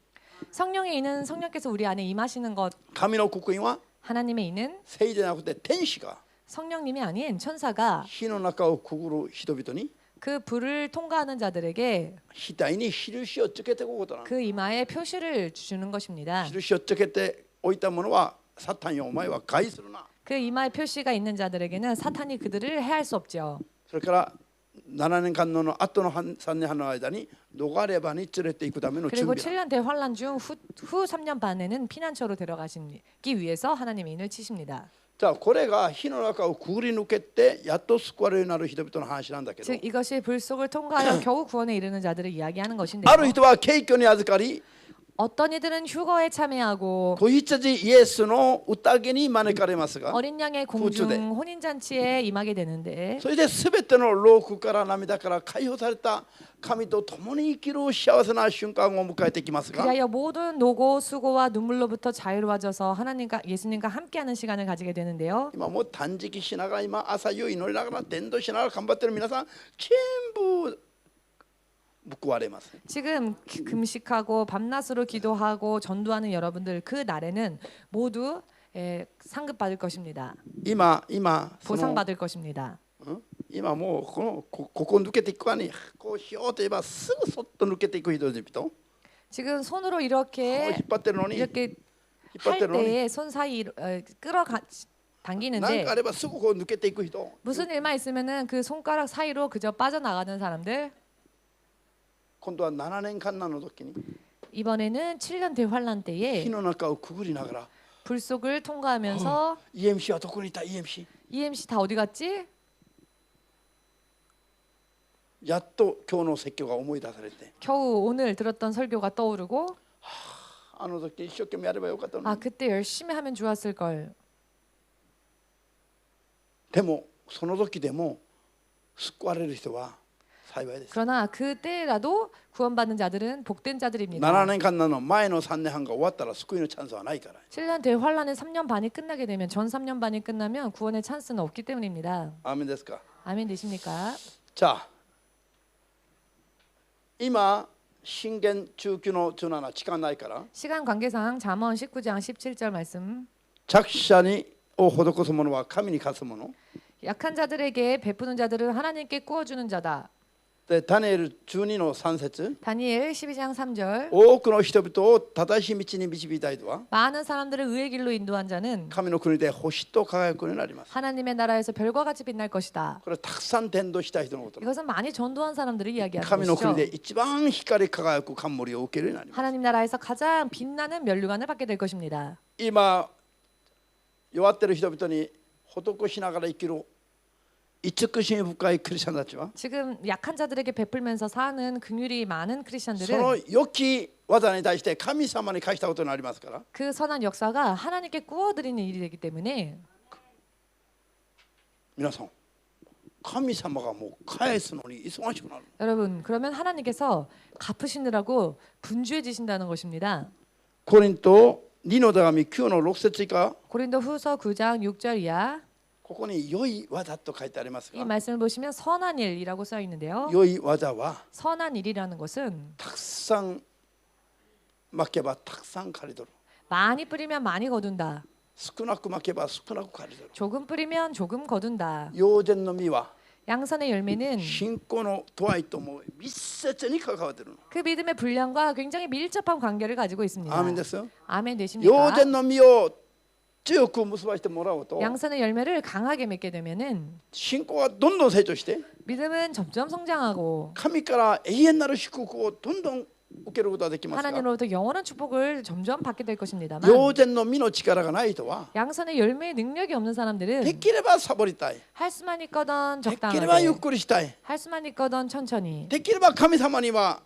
성령의 인은 성령께서 우리 안에 임하시는 것. 神の刻印は 하나님의 인은 聖霊じゃなくて天使が 성령님이 아닌 천사가 火の中をくぐる人々に 그 불을 통과하는 자들에게 額に印をつけておくことなの。 그 이마에 표시를 주는 것입니다. 印をつけておいたものはサタンよお前は害するな。 그 이마에 표시가 있는 자들에게는 사탄이 그들을 해할 수 없죠. それから7年間の後の3年半の間に逃れ場に連れて行くための準 그리고 備。 7년 대환란 중 후 3년 반에는 피난처로 데려가시기 위해서 하나님의 인을 치십니다. じゃあこれが火の中をくぐり抜けてやっと救われるようになる人々の話なんだけど、 즉 이것이 불 속을 통과하여 겨우 구원에 이르는 자들을 이야기하는 것인데요. ある人は景挙に預かり 어떤 이들은 휴거에 참여하고 子羊イエスの宴に招かれますが、 어린 양의 공중 혼인잔치에 임하게 되는데 それで全ての労苦から涙から解放された神と共に生きる幸せな瞬間を迎えてきますが、 그리하여 모든 노고 수고와 눈물로부터 자유로워져서 하나님과 예수님과 함께하는 시간을 가지게 되는데요. 今もう断食しながら今朝夕祈りながら伝道しながら頑張ってる皆さん全部報われます。 지금 금식하고 밤낮으로 기도하고 전도하는 여러분들 그 날에는 모두 상급 받을 것입니다. 今 보상 받을 것입니다. 今もうここ抜けていくかにこうしようと言えばすぐそっと抜けていく人々 지금 손으로 こう 이렇게 引っ張ってるのに 이렇게 引っ張って 할 るのに 때에 손 사이 끌어 何 당기는데 かあればすぐこう抜けていく人 무슨 일만 있으면은 그 손가락 사이로 그저 빠져나가는 사람들 今度は7年間の時に 이번에는 7년 대환란 火 때에 の中をくぐりながら 불 속을 통과하면서 EMC はどこにいた EMC EMC 다 어디 갔지? やっと今日の説教が思い出されて 겨우 오늘 들었던 설교가 떠오르고 あの時一生懸命やればよかったの 아 に 그때 열심히 하면 좋았을 걸. でもその時でも救われる人は幸いです。 그러나 그때라도 구원받는 자들은 복된 자들입니다. 7年間の前の3年半が終わったら救いのチャンスはないから。 7년 대환란의 3년 반이 끝나게 되면 전 3년 반이 끝나면 구원의 찬스는 없기 때문입니다. アーメンですか。 아멘 되십니까? 자, 今信玄中級の17時間ないから 시간 관계상 잠언 19장 17절 말씀. 弱者にを施す者は神に勝つ者 약한 자들에게 베푸는 자들은 하나님께 구워주는 자다. でダニエル12の3節 다니엘 12장 3절. 多くの人々を正しい道に導いた人は 많은 사람들을 의의 길로 인도한 자는 神の国で星と輝くようになります。 하나님의 나라에서 별과 같이 빛날 것이다. これはたくさん伝道した人のこと。 이것은 많이 전도한 사람들을 이야기하는 神の国 것이죠. で一番光り輝く冠を受けるようになります。 하나님 나라에서 가장 빛나는 면류관을 받게 될 것입니다. 今弱っている人々に施しながら生きる慈しみ深いクリスチャンたちは 지금 약한 자들에게 베풀면서 사는 긍휼이 많은 そ 크리스천들은 の良き技に対して神様に返したことになりますから 그 선한 역사가 하나님께 구워드리는 일이 되기 때문에 皆さん神様がもう返すのに忙しくなる 여러분 그러면 하나님께서 갚으시느라고 분주해지신다는 것입니다. コリント2の手紙9の6節以下 고린도 후서 9장 6절 이하 ここに良い技と書いてあります 이 が 말씀을 보시면 선한 일이라고 써 있는데요. 良い技は 선한 일이라는 것은 たくさんまけばたくさん刈り取る 많이 뿌리면 많이 거둔다. 少なくまけば少なく刈り取る 조금 뿌리면 조금 거둔다. 羊善の実は 양선의 열매는 信仰の度合いとも密接に関わっているの 그 믿음의 분량과 굉장히 밀접한 관계를 가지고 있습니다. アーメンですよ 아멘 되십니까? 羊善の実を強く結ばしてもらうと 양선의 열매를 강하게 맺게 되면은 信仰がどんどん成長して 믿음은 점점 성장하고 神から永遠なる祝福をどんどん受けることができますが 하나님으로부터 영원한 축복을 점점 받게 될 것입니다만 羊善の実の力がない人は 양선의 열매의 능력이 없는 で 사람들은 きればサボりたい 할 수만 있거든 できればゆっ 적당하게 くりしたい 할 수만 있거든 천천히 できれば神様には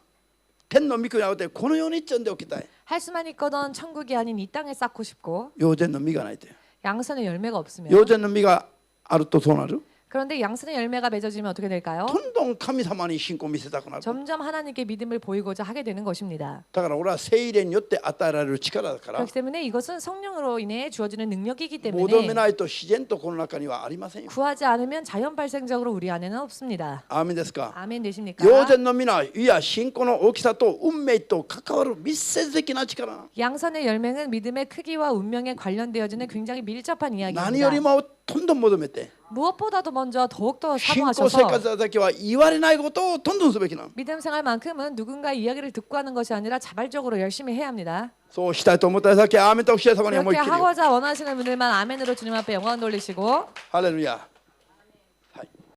天の御国にあってこの世にちんでおきたい 할 수만 있거든 천국이 아닌 이 땅에 쌓고 싶고 羊善の実がないと 양선의 열매가 없으면 羊善の実があるとそうなる 그런데 양선의 열매가 맺어지면 어떻게 될까요? どんどん神様に信仰を見せたくなる 점점 하나님께 믿음을 보이고자 하게 되는 것입니다. だから俺は聖霊によって与えられる力だから 그렇기 때문에 이것은 성령으로 인해 주어지는 능력이기 求め 때문에 ないと自然とこの中にはありませんよ 구하지 않으면 자연 발생적으로 우리 안에는 없습니다. アーメンですか 아멘 되십니까? 羊善の実はいや信仰の大きさと運命と関わる密接的な力 양선의 열매는 믿음의 크기와 운명에 관련되어지는 굉장히 밀접한 何より 이야기입니다. もどんどん求めて 무엇보다도 먼저 더욱더 信仰生 사모하셔서 活だけは言われないことをどんどんすべきなの 믿음 생활만큼은 누군가의 이야기를 듣고 하는 것이 아니라 자발적으로 열심히 해야 합니다. そうしたいと思ったらさっきアーメンと教え様に思い 그렇게 っきり 하고자 원하시는 분들만 아멘으로 주님 앞에 영광 돌리시고 ハレルヤ